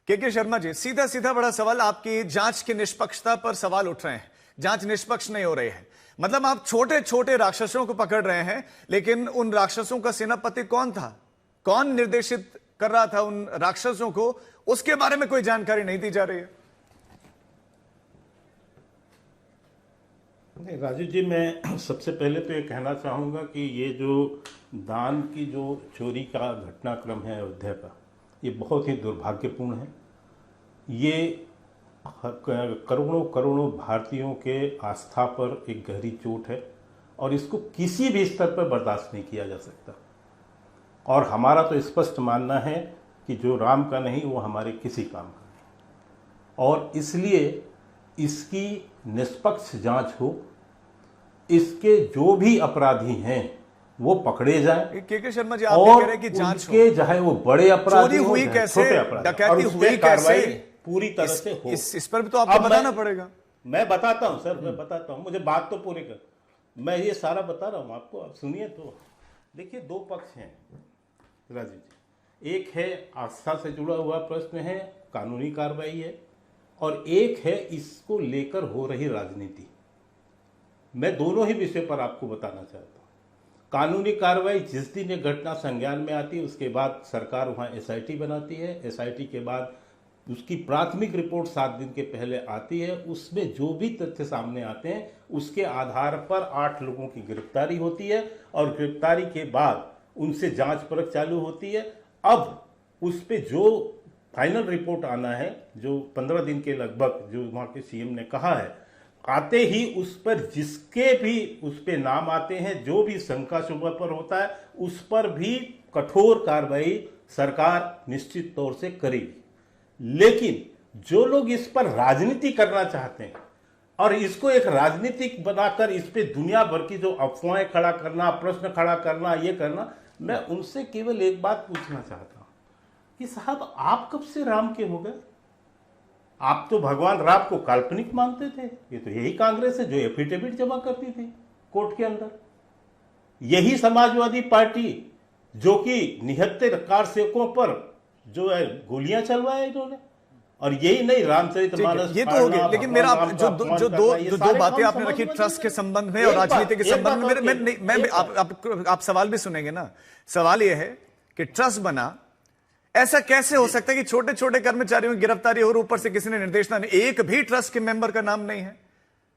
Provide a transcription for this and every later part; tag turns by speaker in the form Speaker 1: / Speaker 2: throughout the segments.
Speaker 1: के शर्मा जी, सीधा सीधा बड़ा सवाल, आपकी जांच की निष्पक्षता पर सवाल उठ रहे हैं। जांच निष्पक्ष नहीं हो रही है। मतलब आप छोटे छोटे राक्षसों को पकड़ रहे हैं, लेकिन उन राक्षसों का सेनापति कौन था, कौन निर्देशित कर रहा था उन राक्षसों को, उसके बारे में कोई जानकारी नहीं दी जा रही है।
Speaker 2: नहीं राजू जी, मैं सबसे पहले तो ये कहना चाहूँगा कि ये जो दान की जो चोरी का घटनाक्रम है अयोध्या का, ये बहुत ही दुर्भाग्यपूर्ण है। ये करोड़ों करोड़ों भारतीयों के आस्था पर एक गहरी चोट है और इसको किसी भी स्तर पर बर्दाश्त नहीं किया जा सकता। और हमारा तो स्पष्ट मानना है कि जो राम का नहीं वो हमारे किसी काम का नहीं, और इसलिए इसकी निष्पक्ष जांच हो, इसके जो भी अपराधी हैं वो पकड़े जाएं।
Speaker 1: के शर्मा जी, आप कह रहे हैं कि जांच
Speaker 2: के चाहे वो बड़े अपराधी
Speaker 1: चोरी हुई कैसे, डकैती हुई कैसे,
Speaker 2: पूरी तरह से हो,
Speaker 1: इस पर भी तो आपको बताना पड़ेगा।
Speaker 2: मैं बताता हूं सर, मैं बताता हूं, मुझे बात तो पूरी कर, मैं ये सारा बता रहा हूं आपको, आप सुनिए। तो देखिए, दो पक्ष हैं राजीव जी, एक है आस्था से जुड़ा हुआ प्रश्न है, कानूनी कार्रवाई है, और एक है इसको लेकर हो रही राजनीति। मैं दोनों ही विषय पर आपको बताना चाहता हूं। कानूनी कार्रवाई जिस दिन ये घटना संज्ञान में आती है उसके बाद सरकार वहां एसआईटी बनाती है, एसआईटी के बाद उसकी प्राथमिक रिपोर्ट 7 दिन के पहले आती है, उसमें जो भी तथ्य सामने आते हैं उसके आधार पर 8 लोगों की गिरफ्तारी होती है, और गिरफ्तारी के बाद उनसे जांच परख चालू होती है। अब उस पर जो फाइनल रिपोर्ट आना है, जो 15 दिन के लगभग जो वहाँ के सीएम ने कहा है, आते ही उस पर जिसके भी उस पे नाम आते हैं, जो भी शंका शुबा पर होता है, उस पर भी कठोर कार्रवाई सरकार निश्चित तौर से करेगी। लेकिन जो लोग इस पर राजनीति करना चाहते हैं और इसको एक राजनीतिक बनाकर इस पे दुनिया भर की जो अफवाहें खड़ा करना, प्रश्न खड़ा करना, ये करना, मैं उनसे केवल एक बात पूछना चाहता हूं कि साहब, आप कब से राम के हो गए? आप तो भगवान राम को काल्पनिक मानते थे। ये तो यही कांग्रेस है जो एफिडेविट जमा करती थी कोर्ट के अंदर, यही समाजवादी पार्टी जो कि निहत्थे कारसेवकों पर जो है गोलियां चलवाए इन्होंने, और यही नहीं रामचरितमानस,
Speaker 1: ये तो हो गया। लेकिन मेरा जो दो बातें आपने रखी ट्रस्ट के संबंध में और राजनीति के संबंध में, मैं आप सवाल भी सुनेंगे ना। सवाल यह है कि ट्रस्ट बना, ऐसा कैसे हो सकता है कि छोटे छोटे कर्मचारियों की गिरफ्तारी हो और ऊपर से किसी ने निर्देश ना, एक भी ट्रस्ट के मेंबर का नाम नहीं है?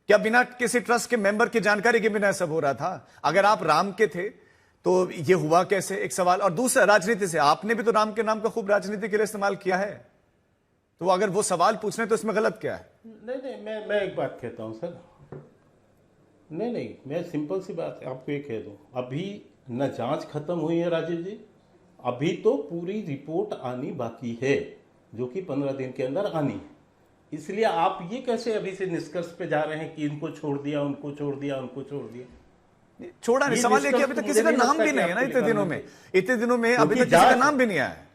Speaker 1: क्या बिना किसी ट्रस्ट के मेंबर की जानकारी के बिना सब हो रहा था? अगर आप राम के थे तो ये हुआ कैसे, एक सवाल। और दूसरा, राजनीति से, आपने भी तो राम के नाम का खूब राजनीति के लिए इस्तेमाल किया है, तो अगर वो सवाल पूछ रहे हैं तो इसमें गलत क्या है?
Speaker 2: नहीं, मैं एक बात कहता हूं सर, नहीं, मैं सिंपल सी बात आपको ये कह दूं, अभी न जांच खत्म हुई है राजीव जी, अभी तो पूरी रिपोर्ट आनी बाकी है, जो कि 15 दिन के अंदर आनी है। इसलिए आप ये कैसे अभी से निष्कर्ष पे जा रहे हैं कि इनको छोड़ दिया, उनको छोड़ दिया, उनको छोड़ दिया?
Speaker 1: छोड़ा नहीं, सवाल ये कि अभी तक किसी का नाम भी नहीं है ना, इतने दिनों में अभी तक किसी का नाम भी नहीं आया है।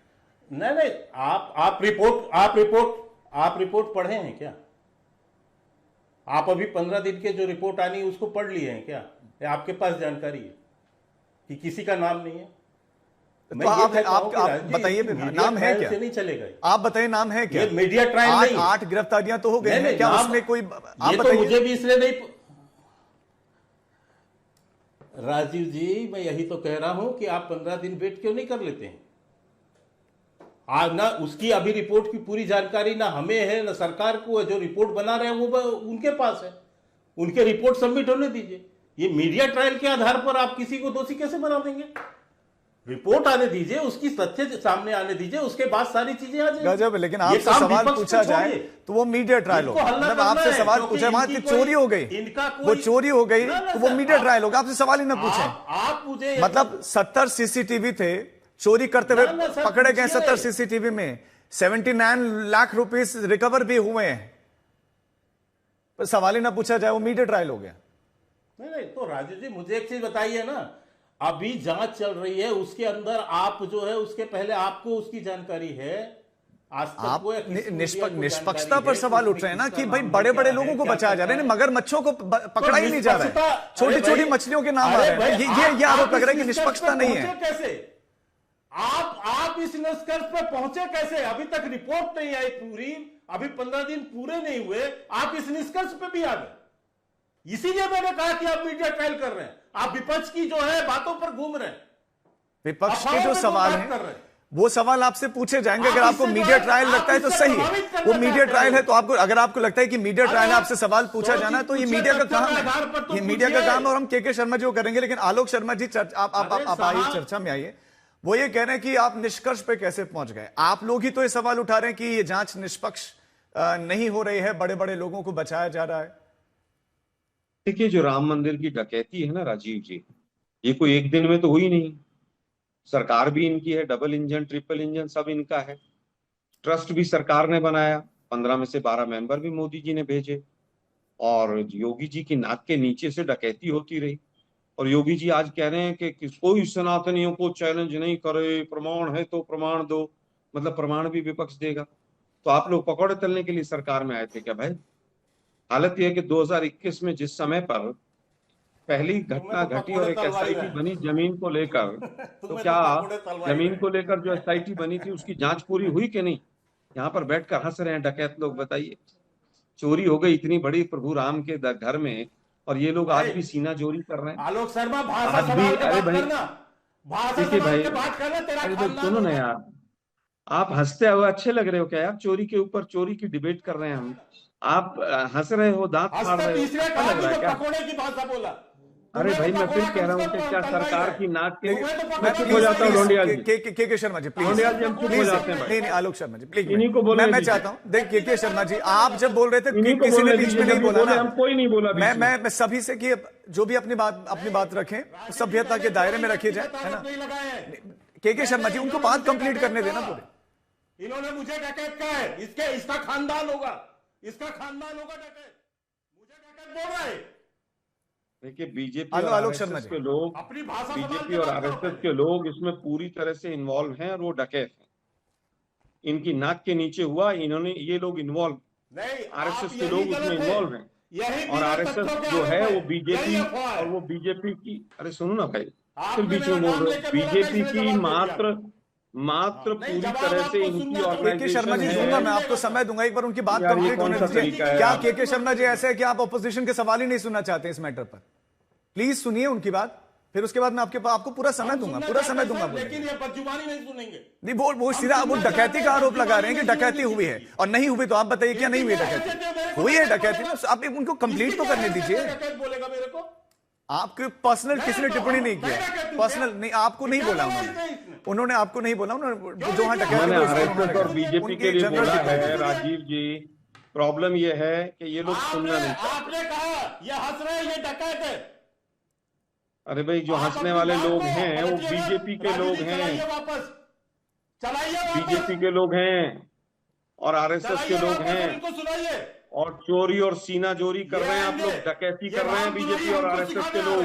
Speaker 2: नहीं, आप रिपोर्ट पढ़े हैं क्या? आप अभी 15 दिन के जो रिपोर्ट आनी है उसको पढ़ लिए हैं क्या? आपके पास जानकारी है कि किसी का नाम नहीं है?
Speaker 1: तो आप बताइए, नाम है क्या?
Speaker 2: नहीं चलेगा, आप
Speaker 1: बताइए नाम है क्या?
Speaker 2: ये मीडिया ट्रायल नहीं,
Speaker 1: 8 गिरफ्तारियां तो हो गई हैं, क्या उसमें कोई, आप
Speaker 2: बताइए। मुझे भी इसलिए नहीं, राजीव जी, मैं यही तो कह रहा हूं कि आप 15 दिन वेट क्यों नहीं कर लेते हैं? आज ना उसकी अभी रिपोर्ट की पूरी जानकारी ना हमें है ना सरकार को है, जो रिपोर्ट बना रहे हैं वो उनके पास है, उनके रिपोर्ट सबमिट होने दीजिए। ये मीडिया ट्रायल के आधार पर आप किसी को दोषी कैसे बना देंगे? रिपोर्ट आने दीजिए, उसकी तथ्य सामने आने दीजिए, उसके बाद सारी चीजें आ जाएंगी।
Speaker 1: गजब, लेकिन आपसे सवाल पूछा जाए तो वो मीडिया ट्रायल होगा। मतलब आपसे सवाल पूछा, वहां की चोरी हो गई, वो चोरी हो गई तो वो मीडिया ट्रायल होगा। आपसे सवाल ही ना पूछे,
Speaker 2: आप मुझे,
Speaker 1: मतलब 70 सीसीटीवी थे, चोरी करते हुए पकड़े गए 70 सीसीटीवी में 79 लाख रुपीस रिकवर भी हुए हैं, पर सवाल ही ना पूछा जाए, वो मीडिया ट्रायल हो गया।
Speaker 2: नहीं, तो राजू जी मुझे एक चीज बताइए ना, अभी जांच चल रही है, उसके अंदर आप जो है उसके पहले आपको उसकी जानकारी है? आज तक
Speaker 1: आप निष्पक्षता पर सवाल उठ रहे हैं ना कि भाई बड़े बड़े लोगों को बचाया जा रहा है, मगरमच्छों को पकड़ा ही नहीं जा रहा है, छोटी छोटी मछलियों के नाम आ रहे हैं। ये आरोप लग रहा है कि निष्पक्षता नहीं है।
Speaker 2: कैसे आप इस निष्कर्ष पे पहुंचे कैसे? अभी तक रिपोर्ट नहीं आई पूरी, अभी 15 दिन पूरे नहीं हुए, आप इस निष्कर्ष पे भी आ गए। इसीलिए मैंने कहा कि आप मीडिया ट्रायल कर रहे हैं, आप विपक्ष की जो है बातों पर घूम रहे हैं।
Speaker 1: विपक्ष के जो सवाल हैं वो सवाल आपसे पूछे जाएंगे। अगर आपको मीडिया ट्रायल लगता है तो सही है, वो मीडिया ट्रायल है तो आपको, अगर आपको लगता है कि मीडिया ट्रायल है, आपसे सवाल पूछा जाना है तो ये मीडिया का काम है, ये मीडिया का काम है और हम के शर्मा जी वो करेंगे। लेकिन आलोक शर्मा जी आप आइए, चर्चा में आइए। वो ये कह रहे हैं कि आप निष्कर्ष पे कैसे पहुंच गए? आप लोग ही तो ये सवाल उठा रहे हैं कि ये जांच निष्पक्ष नहीं हो रही है, बड़े बड़े लोगों को बचाया जा रहा है।
Speaker 3: देखिए, जो राम मंदिर की डकैती है ना राजीव जी, ये कोई एक दिन में तो हुई नहीं। सरकार भी इनकी है, डबल इंजन ट्रिपल इंजन सब इनका है। ट्रस्ट भी सरकार ने बनाया, 15 में से 12 मेंबर भी मोदी जी ने भेजे, और योगी जी की नाक के नीचे से डकैती होती रही। और योगी जी आज कह रहे हैं कि कोई सनातनियों को चैलेंज नहीं करे, प्रमाण है तो प्रमाण दो। मतलब प्रमाण भी विपक्ष देगा? तो आप लोग पकौड़े तलने के लिए सरकार में आए थे क्या भाई? हालत यह है कि 2021 में जिस समय पर पहली घटना घटी और एक एसआईटी बनी जमीन को लेकर, तो क्या जमीन को लेकर जो एसआईटी बनी थी उसकी जांच पूरी हुई कि नहीं? यहाँ पर बैठकर हंस रहे हैं डकैत लोग। बताइए, चोरी हो गई इतनी बड़ी प्रभु राम के घर में, और ये लोग आज भी सीना चोरी कर रहे हैं।
Speaker 2: आलोक शर्मा, भाषा
Speaker 3: आज भी, अरे भाई देखिए भाई,
Speaker 2: अरे
Speaker 3: तो सुनो ना यार, आप हंसते हुए अच्छे लग रहे हो क्या यार? चोरी के ऊपर चोरी की डिबेट कर रहे हैं हम, आप हंस रहे हो, दांत फाड़ रहे हो, अच्छा लग रहा है क्या?
Speaker 2: पकोड़े की भाषा बोला।
Speaker 3: अरे भाई, मैं फिर कह रहा हूँ कि क्या सरकार की नाक के, मैं चुप हो जाता हूँ ढोंडियाल जी,
Speaker 1: के शर्मा जी प्लीज,
Speaker 3: ढोंडियाल जी हम चुप हो जाते हैं भाई।
Speaker 1: नहीं आलोक शर्मा जी प्लीज,
Speaker 3: इन्हीं को बोलने
Speaker 1: मैं
Speaker 3: दीजिए।
Speaker 1: चाहता हूँ, देख के शर्मा जी आप जब बोल रहे थे
Speaker 3: इन्हीं को
Speaker 1: किसी ने
Speaker 3: बोलने
Speaker 1: बीच में
Speaker 3: दीजिए,
Speaker 1: नहीं
Speaker 3: जब
Speaker 1: बोला
Speaker 3: बोले
Speaker 1: ना,
Speaker 3: हम कोई नहीं बोला बीच में।
Speaker 1: मैं सभी से कि जो भी अपनी बात रखें, सभ्यता के दायरे में रखी जाए, है ना? के शर्मा जी उनको बात कंप्लीट करने देना पूरे।
Speaker 2: इन्होंने मुझे डकैत कहा है, इसका खानदान होगा, इसका खानदान होगा डकैत, मुझे डकैत बोल रहा है।
Speaker 3: देखिए, बीजेपी
Speaker 1: आलोक
Speaker 3: और
Speaker 1: शर्मा
Speaker 3: आरएसएस
Speaker 1: जी,
Speaker 3: के लोग,
Speaker 2: अपनी भाषा
Speaker 3: बीजेपी और आरएसएस के लोग इसमें पूरी तरह से इन्वॉल्व हैं, और वो डकैत हैं। इनकी नाक के नीचे हुआ, इन्होंने, ये लोग इन्वॉल्व, आरएसएस के लोग उसमें इन्वॉल्व हैं। और आरएसएस जो है वो बीजेपी, और वो बीजेपी की, अरे सुनो ना भाई, फिर बीच में बोल रहे हो, बीजेपी की मात्र पूरी तरह से इनकी
Speaker 1: के शर्मा जी
Speaker 3: ऑर्गेनाइजेशन
Speaker 1: दूंगा, मैं
Speaker 3: है।
Speaker 1: आपको समय दूंगा, एक बार उनकी बात
Speaker 3: यार, ये
Speaker 1: कंप्लीट
Speaker 3: कौन
Speaker 1: होने
Speaker 3: सा
Speaker 1: दीजिए।
Speaker 3: तरीका है
Speaker 1: क्या
Speaker 3: यार?
Speaker 1: के शर्मा जी ऐसा है कि आप ऑपोजिशन के सवाल ही नहीं सुनना चाहते इस मैटर पर? प्लीज सुनिए उनकी बात, फिर उसके बाद मैं आपको पूरा समय दूंगा, पूरा समय दूंगा।
Speaker 2: लेकिन ये बदजुबानी नहीं सुनेंगे।
Speaker 1: नहीं, वो सीधा वो डकैती का आरोप लगा रहे हैं कि डकैती हुई है, और नहीं हुई तो आप बताइए क्या नहीं हुई डकैती? हुई है डकैती ना, आप उनको कंप्लीट तो करने दीजिए।
Speaker 2: बोलेगा मेरे को?
Speaker 1: आपके पर्सनल किसी ने टिप्पणी नहीं किया, पर्सनल नहीं, आपको नहीं बोला उन्होंने आपको नहीं बोला, उन्होंने जो हाँ
Speaker 3: मैंने आरएसएस और
Speaker 1: डकैती
Speaker 3: बीजेपी के लिए बोला है राजीव जी। प्रॉब्लम ये है कि ये लोग सुनना नहीं चाहते।
Speaker 2: आपने कहा ये हंस रहे हैं, ये डकैत है।
Speaker 3: अरे भाई, जो हंसने वाले लोग हैं वो बीजेपी के लोग हैं,
Speaker 2: वापस चलाइए,
Speaker 3: बीजेपी के लोग हैं और आरएसएस के लोग हैं,
Speaker 2: सुनाइए।
Speaker 3: और चोरी और सीना चोरी कर रहे हैं आप लोग, डकैती कर रहे हैं बीजेपी और आरएसएस के लोग।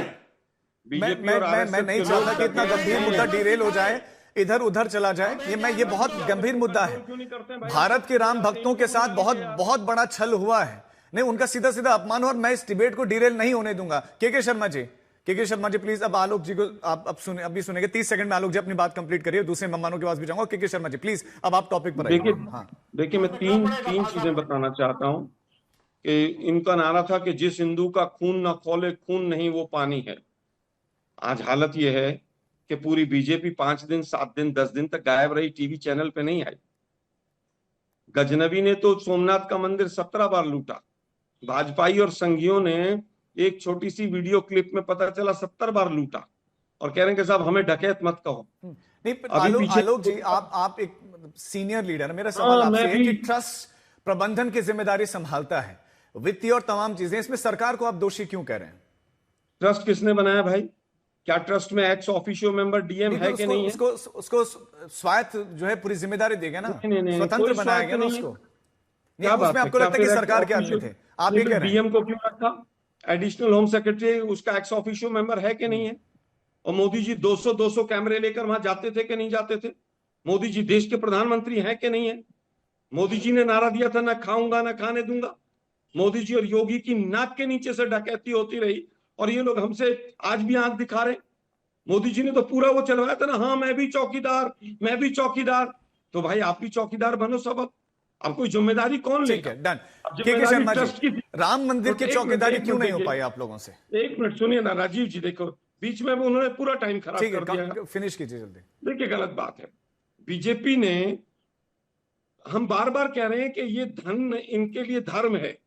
Speaker 3: बीजेपी और आरएसएस
Speaker 1: मैं नहीं चाहता कि इतना गंभीर मुद्दा डिरेल हो जाए, इधर उधर चला जाए। ये बहुत गंभीर मुद्दा है। भारत के राम भक्तों के साथ बहुत बड़ा छल हुआ है, नहीं उनका सीधा सीधा अपमान, और मैं इस डिबेट को डिरेल नहीं होने दूंगा। के शर्मा जी प्लीज, अब आलोक जी को आप सुने, अभी सुनेंगे 30 सेकंड में। आलोक जी अपनी बात कंप्लीट करिए, दूसरे मेहमानों के पास भी जाऊंगा। के शर्मा जी प्लीज, अब आप टॉपिक पर आइए।
Speaker 3: देखिए, मैं तीन चीजें बताना चाहता हूं कि इनका नारा था कि जिस हिंदू का खून ना खौले, खून नहीं वो पानी है। आज हालत यह है कि पूरी बीजेपी 5 दिन 7 दिन 10 दिन तक गायब रही, टीवी चैनल पे नहीं आई। गजनबी ने तो सोमनाथ का मंदिर 17 बार लूटा, भाजपाई और संघियों ने एक छोटी सी वीडियो क्लिप में पता चला 70 बार लूटा, और कह रहे हैं कि साहब हमें डकैत मत कहो।
Speaker 1: नहीं, आलोक जी आप एक सीनियर लीडर, मेरा सवाल आपसे है कि ट्रस्ट प्रबंधन की जिम्मेदारी संभालता है, वित्तीय और तमाम चीजें, इसमें सरकार को आप दोषी क्यों कह रहे हैं?
Speaker 3: ट्रस्ट किसने बनाया भाई? क्या ट्रस्ट में एक्स ऑफिशियो मेंबर डीएम है कि नहीं है?
Speaker 1: उसको स्वायत्त जो है पूरी जिम्मेदारी देगा ना,
Speaker 3: नहीं,
Speaker 1: स्वतंत्र बनाया गया ना उसको।
Speaker 3: क्या बात
Speaker 1: उसमें आपको लगता है कि सरकार के आदमी थे, आप ये कह रहे हैं?
Speaker 3: डीएम को क्यों रखा? एडिशनल होम सेक्रेटरी उसका एक्स ऑफिशियो मेंबर है कि नहीं है? और मोदी जी 200 कैमरे लेकर वहां जाते थे कि नहीं जाते थे? मोदी जी देश के प्रधानमंत्री हैं कि नहीं है? मोदी जी ने नारा दिया था, ना खाऊंगा ना खाने दूंगा। मोदी जी और योगी की नाक के नीचे से डकैती होती रही, और ये लोग हमसे आज भी आंख दिखा रहे। मोदी जी ने तो पूरा वो चलवाया था ना, हाँ मैं भी चौकीदार, मैं भी चौकीदार। तो भाई आप भी चौकीदार बनो सब। अब कोई जिम्मेदारी कौन
Speaker 1: ठीक
Speaker 3: लेगा?
Speaker 1: है, डन।
Speaker 3: अब
Speaker 1: के
Speaker 3: जिम्मेदारी
Speaker 1: शर्मा
Speaker 3: ट्रस्ट की
Speaker 1: जी,
Speaker 3: थी।
Speaker 1: राम मंदिर
Speaker 3: तो
Speaker 1: की
Speaker 3: एक
Speaker 1: चौकीदारी
Speaker 3: मिनट
Speaker 1: क्यों नहीं हो
Speaker 3: देखिए,
Speaker 1: पाई आप लोगों से?
Speaker 3: एक मिनट सुनिए ना राजीव जी, देखो बीच में वो उन्होंने पूरा टाइम खराब
Speaker 1: ठीक
Speaker 3: कर दिया।
Speaker 1: है, फिनिश कीजिए जल्दी।
Speaker 3: देखिए गलत बात है। बीजेपी ने, हम बार बार कह रहे हैं कि ये धन इनके लिए धर्म है,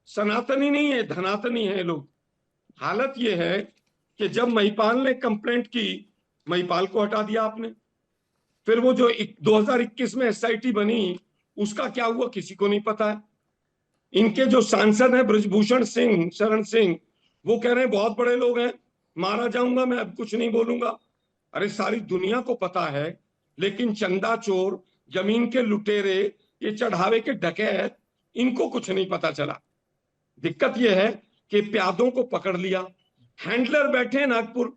Speaker 3: सनातनी नहीं है, धनातनी है लोग। हालत ये है कि जब महिपाल ने कंप्लेंट की, महिपाल को हटा दिया आपने। फिर वो जो 2021 में एसआईटी बनी, उसका क्या हुआ किसी को नहीं पता है। इनके जो सांसद हैं ब्रजभूषण सिंह, शरण सिंह, वो कह रहे हैं बहुत बड़े लोग हैं, मारा जाऊंगा, मैं अब कुछ नहीं बोलूंगा। अरे सारी दुनिया को पता है, लेकिन चंदा चोर, जमीन के लुटेरे, ये चढ़ावे के डकैत, इनको कुछ नहीं पता चला। दिक्कत यह है कि प्यादों को पकड़ लिया, हैंडलर बैठे हैं नागपुर,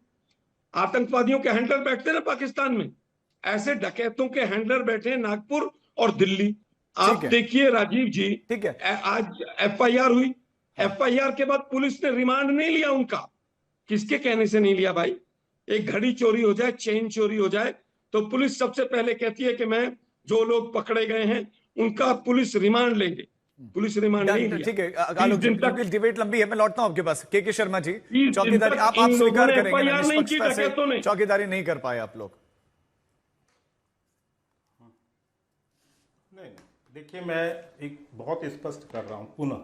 Speaker 3: आतंकवादियों के हैंडलर बैठते हैं ना पाकिस्तान में, ऐसे डकैतों के हैंडलर बैठे हैं नागपुर और दिल्ली। आप देखिए राजीव जी,
Speaker 1: ठीक है,
Speaker 3: आज एफआईआर हुई, एफआईआर के बाद पुलिस ने रिमांड नहीं लिया उनका। किसके कहने से नहीं लिया भाई? एक घड़ी चोरी हो जाए, चेन चोरी हो जाए, तो पुलिस सबसे पहले कहती है कि मैं जो लोग पकड़े गए हैं उनका पुलिस रिमांड लेंगे। पुलिस रिमांड नहीं लिया।
Speaker 1: ठीक है आलोक जी, क्योंकि डिबेट लंबी है, मैं लौटता हूं आपके पास। के शर्मा जी, चौकीदारी आप स्वीकार करेंगे ना, निष्पक्षता से चौकीदारी नहीं कर पाए आप लोग?
Speaker 2: नहीं, देखिए मैं एक बहुत स्पष्ट कर रहा हूं पुनः,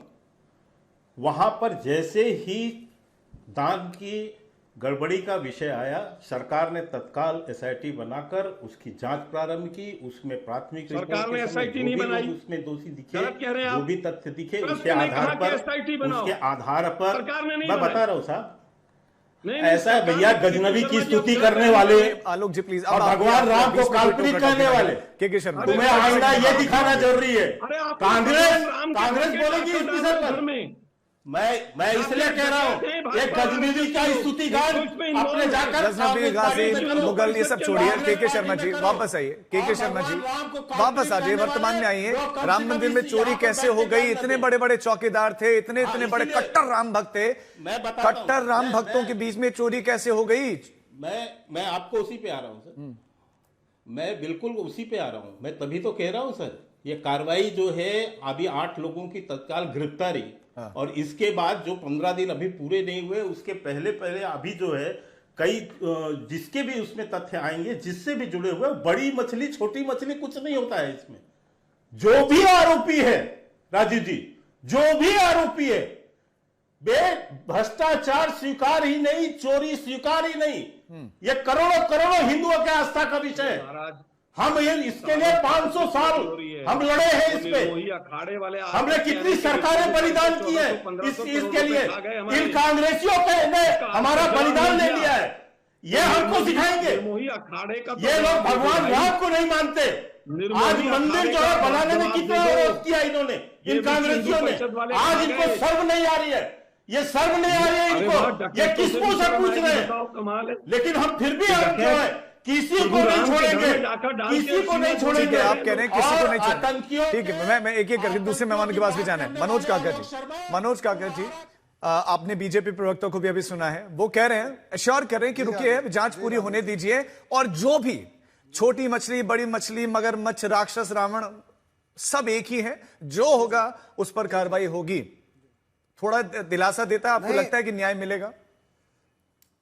Speaker 2: वहां पर जैसे ही दान की गड़बड़ी का विषय आया, सरकार ने तत्काल एसआईटी बनाकर उसकी जांच प्रारंभ की। उसमें प्राथमिक
Speaker 3: सरकार ने एसआईटी नहीं बनाई,
Speaker 2: उसमें दोषी दिखे,
Speaker 3: जो
Speaker 2: भी तथ्य दिखे, उसके आधार पर मैं बता रहा हूं साहब, ऐसा है भैया, गजनबी की स्तुति करने वाले
Speaker 1: आलोक जी प्लीज,
Speaker 2: और भगवान राम को काल्पनिक कहने वाले,
Speaker 1: के शर्मा
Speaker 2: तुम्हें आईना ये दिखाना जरूरी है। कांग्रेस बोलेगी इस विषय पर, मैं इसलिए कह रहा हूँ, एक गजनबी का स्तुति गान अपने जाकर
Speaker 1: गजनबी, गाजी, मुगल, ये सब छोड़िए। के शर्मा जी वापस आइए। के शर्मा जी वापस आ जाइए, वर्तमान में आइए। राम मंदिर में चोरी कैसे हो गई? इतने बड़े बड़े चौकीदार थे, इतने बड़े कट्टर राम भक्त थे, कट्टर राम भक्तों के बीच में चोरी कैसे हो गई?
Speaker 2: मैं आपको उसी पे आ रहा हूं सर, मैं बिल्कुल उसी पे आ रहा हूं। मैं तभी तो कह रहा हूं सर, ये कार्रवाई जो है, अभी 8 लोगों की तत्काल गिरफ्तारी, और इसके बाद जो 15 दिन अभी पूरे नहीं हुए, उसके पहले अभी जो है कई जिसके भी उसमें तथ्य आएंगे, जिससे भी जुड़े हुए, बड़ी मछली छोटी मछली कुछ नहीं होता है इसमें। जो भी आरोपी है राजीव जी, जो भी आरोपी है, भ्रष्टाचार स्वीकार ही नहीं, चोरी स्वीकार ही नहीं, ये करोड़ों करोड़ों हिंदुओं के आस्था का विषय है। हम इसके लिए 500 साल हम लड़े हैं इस पे, हमने कितनी सरकारें बलिदान की है इसके लिए, इन कांग्रेसियों ने हमारा बलिदान ले लिया है। ये हमको सिखाएंगे? ये लोग भगवान राम को नहीं मानते। आज मंदिर जो है बनाने में कितना विरोध किया इन्होंने, इन कांग्रेसियों ने। आज इनको शर्म नहीं आ रही है, ये शर्म नहीं आ रही है इनको, ये किसको से पूछ रहे हैं? लेकिन हम फिर भी जो है किसी को नहीं छोड़ेंगे, किसी को नहीं छोड़ेंगे।
Speaker 1: आप कह रहे हैं किसी को नहीं छोड़ेंगे, ठीक है। मैं एक करके दूसरे मेहमान के पास भी जाना है। मनोज काका जी, आपने बीजेपी प्रवक्ता को भी अभी सुना है, वो कह रहे हैं, एश्योर कर रहे हैं कि रुकिए, जांच पूरी होने दीजिए, और जो भी छोटी मछली, बड़ी मछली, मगरमच्छ, राक्षस, रावण, सब एक ही है, जो होगा उस पर कार्रवाई होगी। थोड़ा दिलासा देता है आपको? लगता है कि न्याय मिलेगा?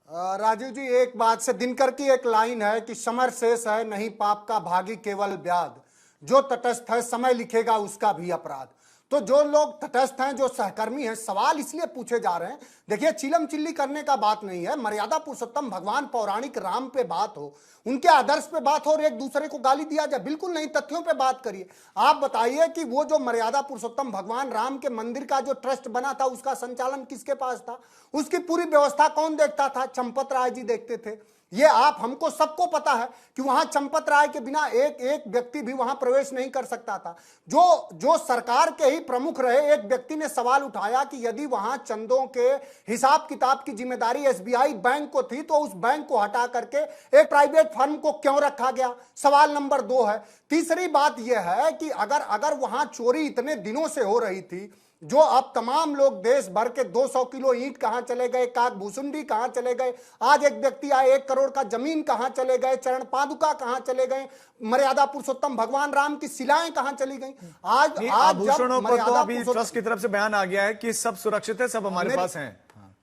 Speaker 4: राजीव जी, एक बात से दिनकर की एक लाइन है कि समर शेष है नहीं पाप का भागी केवल व्याध, जो तटस्थ है समय लिखेगा उसका भी अपराध। तो जो लोग तटस्थ हैं, जो सहकर्मी हैं, सवाल इसलिए पूछे जा रहे हैं। देखिए, चिलम चिल्ली करने का बात नहीं है, मर्यादा पुरुषोत्तम भगवान पौराणिक राम पे बात हो, उनके आदर्श पे बात हो, और एक दूसरे को गाली दिया जाए, बिल्कुल नहीं, तथ्यों पे बात करिए। आप बताइए कि वो जो मर्यादा पुरुषोत्तम भगवान राम के मंदिर का जो ट्रस्ट बना था, उसका संचालन किसके पास था? उसकी पूरी व्यवस्था कौन देखता था? चंपत राय जी देखते थे। ये आप हमको सबको पता है कि वहां चंपत राय के बिना एक व्यक्ति भी वहां प्रवेश नहीं कर सकता था। जो सरकार के ही प्रमुख रहे एक व्यक्ति ने सवाल उठाया कि यदि वहां चंदों के हिसाब किताब की जिम्मेदारी एसबीआई बैंक को थी, तो उस बैंक को हटा करके एक प्राइवेट फर्म को क्यों रखा गया? सवाल नंबर 2 है। तीसरी बात यह है कि अगर वहां चोरी इतने दिनों से हो रही थी, जो अब तमाम लोग देश भर के 200 किलो ईंट कहां चले गए, काक भूसुंडी कहां चले गए, आज एक व्यक्ति आए 1 करोड़ का जमीन कहां चले गए, चरण पादुका कहां चले गए, मर्यादा पुरुषोत्तम भगवान राम की शिलाएं कहां चली गई। आज
Speaker 1: आभूषणों पर तो अभी ट्रस्ट की तरफ से बयान आ गया है कि सब सुरक्षित है, सब हमारे पास हैं।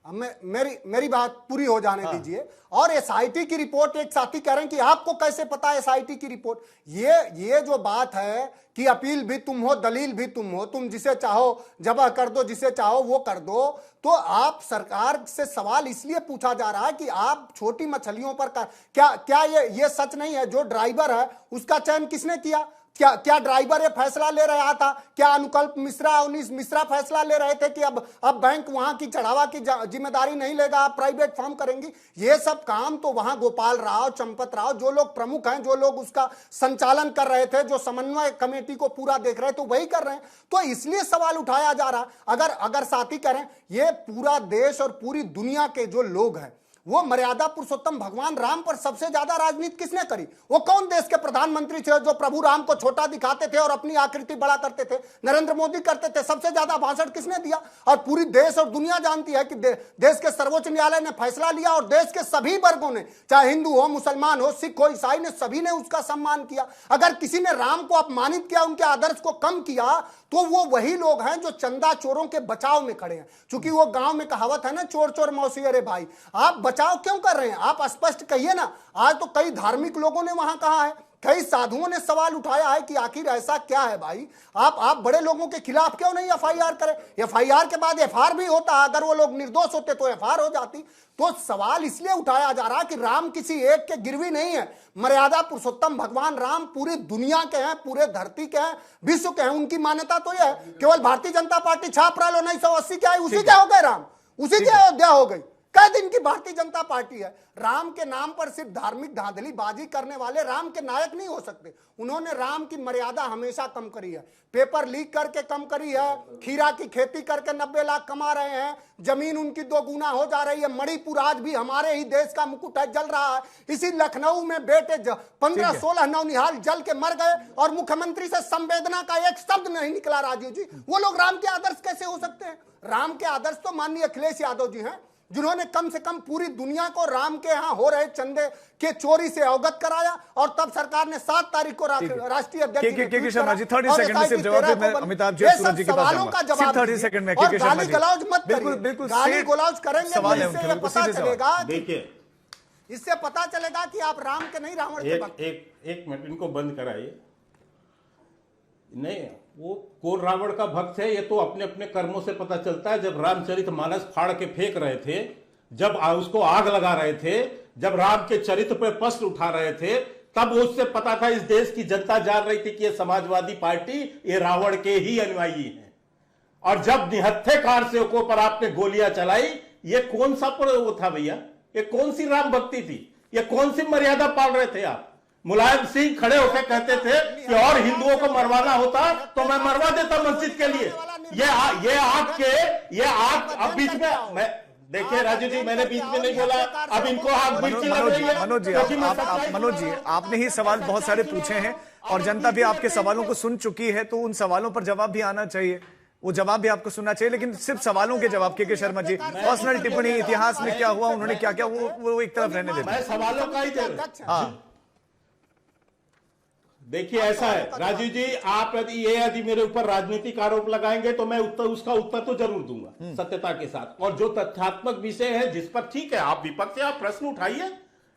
Speaker 4: मेरी बात पूरी हो जाने दीजिए। और एसआईटी की रिपोर्ट, एक साथी कह रहे हैं कि आपको कैसे पता है एसआईटी की रिपोर्ट। ये जो बात है कि अपील भी तुम हो, दलील भी तुम हो, तुम जिसे चाहो जबह कर दो, जिसे चाहो वो कर दो, तो आप सरकार से सवाल इसलिए पूछा जा रहा है कि आप छोटी मछलियों पर क्या ये सच नहीं है जो ड्राइवर है उसका चयन किसने किया? क्या ड्राइवर ये फैसला ले रहा था? क्या अनुकल्प मिश्रा, अवनीश मिश्रा फैसला ले रहे थे कि अब बैंक वहां की चढ़ावा की जिम्मेदारी नहीं लेगा, आप प्राइवेट फर्म करेंगी? ये सब काम तो वहां गोपाल राव, चंपत राव, जो लोग प्रमुख हैं, जो लोग उसका संचालन कर रहे थे, जो समन्वय कमेटी को पूरा देख रहे थे, तो वही कर रहे हैं। तो इसलिए सवाल उठाया जा रहा। अगर साथी करें, ये पूरा देश और पूरी दुनिया के जो लोग हैं वो मर्यादा पुरुषोत्तम भगवान राम पर सबसे ज्यादा राजनीति किसने करी? वो कौन देश के प्रधानमंत्री थे जो प्रभु राम को छोटा दिखाते थे और अपनी आकृति बड़ा करते थे? नरेंद्र मोदी करते थे। सबसे ज्यादा भाषण किसने दिया? और पूरी देश और दुनिया जानती है कि देश के सर्वोच्च न्यायालय ने फैसला लिया और देश के सभी वर्गों ने, चाहे हिंदू हो, मुसलमान हो, सिख हो, ईसाई ने, सभी ने उसका सम्मान किया। अगर किसी ने राम को अपमानित किया, उनके आदर्श को कम किया, तो वो वही लोग हैं जो चंदा चोरों के बचाव में खड़े हैं। क्योंकि वो गांव में कहावत है ना, चोर चोर मौसी अरे भाई। आप बचाव क्यों कर रहे हैं? आप स्पष्ट कहिए ना। आज तो कई धार्मिक लोगों ने वहां कहा है, कई साधुओं ने सवाल उठाया है कि आखिर ऐसा क्या है भाई, आप बड़े लोगों के खिलाफ क्यों नहीं एफआईआर करें? एफआईआर के बाद एफआर भी होता, अगर वो लोग निर्दोष होते तो एफआर हो जाती। तो सवाल इसलिए उठाया जा रहा है कि राम किसी एक के गिरवी नहीं है। मर्यादा पुरुषोत्तम भगवान राम पूरी दुनिया के हैं, पूरे धरती के हैं, विश्व के हैं। उनकी मान्यता तो यह है, केवल भारतीय जनता पार्टी छाप रहा 1980 के आई, उसी के हो गए राम, उसी की अयोध्या हो गई। कई दिन की भारतीय जनता पार्टी है। राम के नाम पर सिर्फ धार्मिक धांधली बाजी करने वाले राम के नायक नहीं हो सकते। उन्होंने राम की मर्यादा हमेशा कम करी है। पेपर लीक करके कम करी है, खीरा की खेती करके 90 लाख कमा रहे हैं, जमीन उनकी 2 गुना हो जा रही है। मणिपुर आज भी हमारे ही देश का मुकुट है, जल रहा है। इसी लखनऊ में बेटे 15-16 नौनिहाल जल के मर गए और मुख्यमंत्री से संवेदना का एक शब्द नहीं निकला। राजीव जी, वो लोग राम के आदर्श कैसे हो सकते हैं? राम के आदर्श तो माननीय अखिलेश यादव जी हैं, जिन्होंने कम से कम पूरी दुनिया को राम के यहां हो रहे चंदे के चोरी से अवगत कराया। और तब सरकार ने 7 तारीख को राष्ट्रीय अध्यक्ष
Speaker 1: शर्मा जी 30 सेकंड में सिर्फ जवाब दें। अमिताभ जी, सूरज जी के पास जाऊंगा। 30 सेकंड में के शर्मा जी,
Speaker 4: गाली मत करिए।
Speaker 1: बिल्कुल
Speaker 4: गाली गलौज करेंगे
Speaker 1: सवाल है,
Speaker 4: इससे पता चलेगा,
Speaker 2: देखिए
Speaker 4: इससे पता चलेगा कि आप राम के नहीं रावण के भक्त।
Speaker 2: एक मिनट इनको बंद कराइए। नहीं, वो कौन रावण का भक्त है ये तो अपने अपने कर्मों से पता चलता है। जब रामचरितमानस फाड़ के फेंक रहे थे, जब उसको आग लगा रहे थे, जब राम के चरित्र पर प्रश्न उठा रहे थे, तब उससे पता था, इस देश की जनता जान रही थी कि ये समाजवादी पार्टी ये रावण के ही अनुयायी है। और जब निहत्थे कारसेवकों पर आपने गोलियां चलाई, ये कौन सा वो था भैया? ये कौन सी राम भक्ति थी? ये कौन सी मर्यादा पाल रहे थे आप? मुलायम सिंह खड़े होकर कहते थे कि और हिंदुओं को मरवाना होता तो मैं मरवा देता मस्जिद के लिए। ये आग अब बीच में मैं देखिए राजू जी, मैंने बीच में नहीं बोला, अब इनको आग मिर्ची लग रही है।
Speaker 1: मनोज जी, आपने ही सवाल बहुत सारे पूछे हैं और जनता भी आपके सवालों को सुन चुकी है, तो उन सवालों पर जवाब भी आना चाहिए। वो जवाब भी आपको सुनना चाहिए, लेकिन सिर्फ सवालों के जवाब के शर्मा जी पर्सनल टिप्पणी, इतिहास में क्या हुआ, उन्होंने क्या क्या, वो एक तरफ रहने देते हैं।
Speaker 2: सवालों का ही देखिए ऐसा है राजू जी, आप यदि मेरे ऊपर राजनीतिक आरोप लगाएंगे तो मैं उसका उत्तर तो जरूर दूंगा सत्यता के साथ। और जो तथ्यात्मक विषय है जिस पर ठीक है आप विपक्ष से आप प्रश्न उठाइए।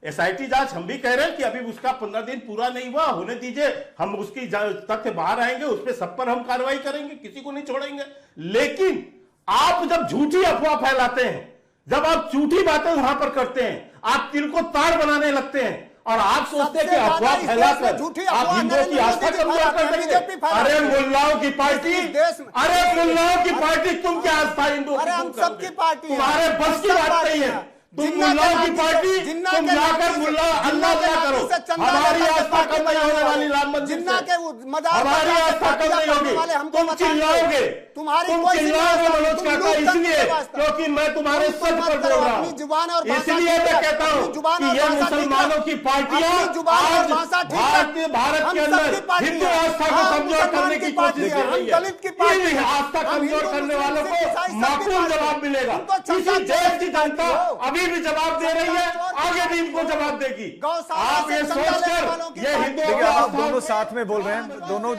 Speaker 2: एसआईटी जांच हम भी कह रहे हैं कि अभी उसका 15 दिन पूरा नहीं हुआ, होने दीजिए, हम उसकी तथ्य बाहर आएंगे, उस पर सब पर हम कार्रवाई करेंगे, किसी को नहीं छोड़ेंगे। लेकिन आप जब झूठी अफवाह फैलाते हैं, जब आप झूठी बातें वहां पर करते हैं, आप तिल को तार बनाने लगते हैं और आप सोचते हैं कि अफवाह फैलाकर आप हिंदुओं की आस्था कमजोर कर देंगे। अरे मुल्लाओं की पार्टी, अरे मुल्लाओं की पार्टी, तुम क्या आस्था हिंदुओं की?
Speaker 4: सबकी पार्टी,
Speaker 2: तुम्हारे बस की बात नहीं है। तुम
Speaker 4: जिन्ना के
Speaker 2: मुल्लाओं की
Speaker 4: लाठी से-
Speaker 2: पार्टी,
Speaker 4: जिन्ना
Speaker 2: तुम
Speaker 4: के
Speaker 2: जाकर
Speaker 4: लाठी से-
Speaker 2: मुल्ला
Speaker 4: जिन्ना
Speaker 2: अल्लाह
Speaker 4: के
Speaker 2: अल्लाह
Speaker 4: लाठी
Speaker 2: करो।
Speaker 4: से चंदा
Speaker 2: हमारी
Speaker 4: लेकर के
Speaker 2: आस्था
Speaker 4: पार्टी
Speaker 2: कम नहीं
Speaker 4: बनाने
Speaker 2: होने वाली
Speaker 4: वाले,
Speaker 2: राम मंदिर
Speaker 4: जिन्ना
Speaker 2: से।
Speaker 4: के मजार पर
Speaker 2: हमारी
Speaker 4: जाकर
Speaker 2: आस्था कम
Speaker 4: पार्टियां
Speaker 2: नहीं
Speaker 4: करने
Speaker 2: होगी।
Speaker 4: वाले हमको
Speaker 2: तुम
Speaker 4: बताइए।
Speaker 2: चिल्लाओगे,
Speaker 4: तुम्हारी
Speaker 2: तुम
Speaker 4: कोई
Speaker 2: चिल्लाओगे
Speaker 4: जिम्मेदारी
Speaker 2: मनोज
Speaker 4: तुम
Speaker 2: काका
Speaker 4: लूट करने
Speaker 2: इसलिए
Speaker 4: के वास्ते।
Speaker 2: क्योंकि मैं तुम्हारे
Speaker 4: तुम
Speaker 2: सच
Speaker 4: मत
Speaker 2: पर
Speaker 4: करो,
Speaker 2: बोल रहा
Speaker 4: अपनी जुबान और
Speaker 2: हूँ।
Speaker 4: भाषा
Speaker 2: इसलिए
Speaker 4: ठीक
Speaker 2: मैं
Speaker 4: रख,
Speaker 2: कहता
Speaker 4: अपनी
Speaker 2: हूँ
Speaker 4: जुबान
Speaker 2: कि
Speaker 4: और
Speaker 2: ये
Speaker 4: भाषा ठीक
Speaker 2: मुसलमानों
Speaker 4: रख,
Speaker 2: की पार्टियां
Speaker 4: अपनी जुबान और
Speaker 2: आज
Speaker 4: भाषा ठीक रख।
Speaker 2: भारत
Speaker 4: हम
Speaker 2: के अंदर
Speaker 4: सबकी पार्टी
Speaker 2: हिंदू
Speaker 4: है,
Speaker 2: आस्था को
Speaker 4: हम
Speaker 2: कमजोर
Speaker 4: मुसलमान
Speaker 2: करने की
Speaker 4: पार्टी
Speaker 2: कोशिश
Speaker 4: है,
Speaker 2: कर
Speaker 4: हम
Speaker 2: रही है।
Speaker 4: दलित की पार्टी
Speaker 2: इन
Speaker 4: है,
Speaker 2: आस्था
Speaker 4: हम
Speaker 2: कमजोर
Speaker 4: हिंदू,
Speaker 2: करने
Speaker 4: मुस्लिम,
Speaker 2: वालों
Speaker 4: सिख, ईसाई
Speaker 2: को
Speaker 4: सबकी
Speaker 2: माकूल
Speaker 4: पार्टी है।
Speaker 2: जवाब मिलेगा।
Speaker 4: तुम तो
Speaker 2: इसी
Speaker 4: चंदा
Speaker 2: देश
Speaker 4: चोर
Speaker 2: की
Speaker 4: की
Speaker 2: जनता
Speaker 4: पार्टी हो।
Speaker 2: अभी भी जवाब दे रही है,
Speaker 4: चंदा चोर की
Speaker 2: आगे भी
Speaker 4: पार्टी
Speaker 2: इनको
Speaker 4: हो।
Speaker 2: जवाब देगी।
Speaker 4: गौशाला
Speaker 2: आप
Speaker 4: से
Speaker 2: ये
Speaker 4: चंदा लेने वालों
Speaker 2: सोचकर
Speaker 4: की
Speaker 2: ये
Speaker 4: पार्टी
Speaker 2: हिंदुओं
Speaker 1: देखिए,
Speaker 2: को
Speaker 1: आप
Speaker 2: आस्था-
Speaker 1: दोनों साथ में बोल रहे हैं,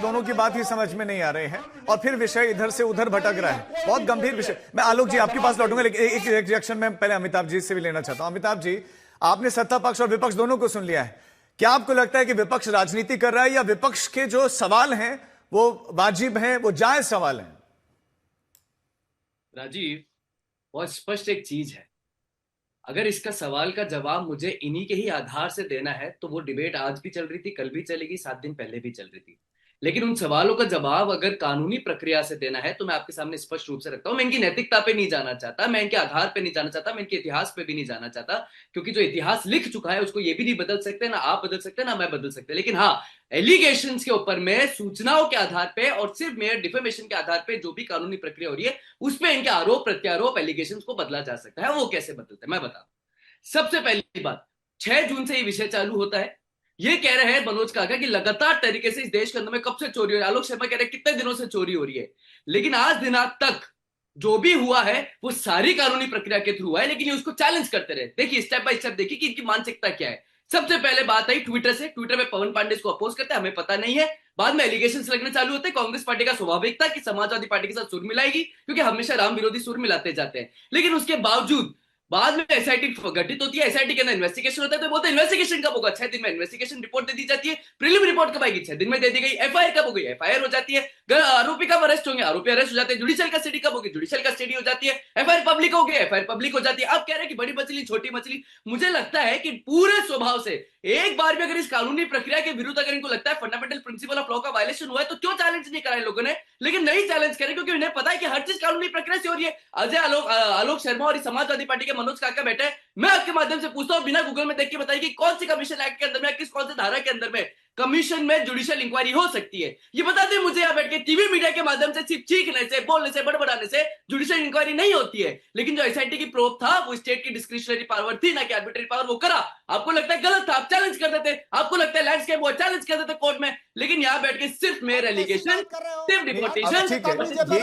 Speaker 1: दोनों की बात ही समझ में नहीं आ रहे हैं और फिर विषय इधर से उधर भटक रहा है। बहुत गंभीर विषय। मैं आलोक जी आपके पास लौटूंगा, लेकिन एक रिएक्शन में पहले अमिताभ जी से भी लेना चाहता हूं। अमिताभ जी, आपने सत्ता पक्ष और विपक्ष दोनों को सुन लिया है। क्या आपको लगता है कि विपक्ष राजनीति कर रहा है या विपक्ष के जो सवाल हैं वो वाजिब हैं, वो जायज सवाल हैं?
Speaker 5: राजीव, बहुत स्पष्ट एक चीज है, अगर इसका सवाल का जवाब मुझे इन्हीं के ही आधार से देना है तो वो डिबेट आज भी चल रही थी, कल भी चलेगी, 7 दिन पहले भी चल रही थी। लेकिन उन सवालों का जवाब अगर कानूनी प्रक्रिया से देना है तो मैं आपके सामने स्पष्ट रूप से रखता हूं। मैं इनकी नैतिकता पे नहीं जाना चाहता, मैं इनके आधार पे नहीं जाना चाहता, मैं इनके इतिहास पे भी नहीं जाना चाहता, क्योंकि जो इतिहास लिख चुका है उसको ये भी नहीं बदल सकते, ना आप बदल सकते, ना मैं बदल सकते। लेकिन हाँ, एलिगेशंस के ऊपर में सूचनाओं के आधार पे और सिर्फ मेयर डिफेमेशन के आधार पे जो भी कानूनी प्रक्रिया हो रही है उस पर इनके आरोप प्रत्यारोप एलिगेशंस को बदला जा सकता है। वो कैसे बदलता है मैं बताऊं। सबसे पहली बात, 6 जून से ये विषय चालू होता है। ये कह रहे हैं मनोज काका कि लगातार तरीके से इस देश के अंदर में कब से चोरी हो रही है। आलोक शर्मा कह रहे हैं कितने दिनों से चोरी हो रही है, लेकिन आज दिनांक तक जो भी हुआ है वो सारी कानूनी प्रक्रिया के थ्रू हुआ है। लेकिन ये उसको चैलेंज करते रहे। देखिए स्टेप बाय स्टेप देखिए कि इनकी मानसिकता क्या है। सबसे पहले बात आई ट्विटर से। ट्विटर में पवन पांडे इसको अपोज करते हैं, हमें पता नहीं है। बाद में एलिगेशंस लगने चालू होते हैं। कांग्रेस पार्टी का स्वाभाविक था कि समाजवादी पार्टी के साथ सुर मिलाएगी, क्योंकि हमेशा राम विरोधी सुर मिलाते जाते हैं। लेकिन उसके बावजूद बाद में एसआईटी गठित होती है, एसआईटी के अंदर इन्वेस्टिगेशन होता है, तो बोलते हैं इन्वेस्टिगेशन कब होगा? 6 दिन में इन्वेस्टिगेशन रिपोर्ट दे दी जाती है। प्रीलिम रिपोर्ट कब आएगी? 6 दिन में दे दी गई। एफआईआर कब हो गई? एफआईआर हो जाती है। आरोपी कब अरेस्ट होंगे? आरोपी अरेस्ट हो जाते हैं। जुडिशियल कस्टडी कब होगी? जुडिशियल कस्टडी हो जाती है। एफआईआर पब्लिक हो गई, एफआईआर पब्लिक हो जाती है। अब कह रहे हैं कि बड़ी मछली छोटी मछली। मुझे लगता है कि पूरे स्वभाव से एक बार भी अगर इस कानूनी प्रक्रिया के विरुद्ध अगर इनको लगता है फंडामेंटल प्रिंसिपल ऑफ लॉ का वायलेशन हुआ है तो क्यों चैलेंज नहीं करा लोगों ने? लेकिन नहीं चैलेंज करें क्योंकि उन्हें पता है कि हर चीज कानूनी प्रक्रिया से हो रही है। अजय आलोक शर्मा और समाजवादी पार्टी के मनोज काका बैठे हैं। मैं आपके माध्यम से पूछता हूं, बिना गूगल में देख के बताइए कि कौन सी कमीशन एक्ट के अंदर में, कौन से धारा के अंदर में कमीशन में जुडिशियल इंक्वायरी हो सकती है? ये बता दें मुझे। यहाँ बैठ के टीवी मीडिया के माध्यम से सिर्फ चीखने से, बोलने से, बड़बड़ाने से जुडिशियल इंक्वायरी नहीं होती है। लेकिन जो एसआईटी की प्रोब था वो स्टेट की डिस्क्रिशनरी पावर थी, ना कि आर्बिट्रेरी पावर। वो करा। आपको लगता है गलत था, आप चैलेंज कर देते। आपको लगता है लैंडस्केप, वो चैलेंज कर देते कोर्ट में। लेकिन यहाँ बैठ के सिर्फ मेयर एलिगेशन, सिर्फ डिपोर्टेशन।
Speaker 1: ठीक है,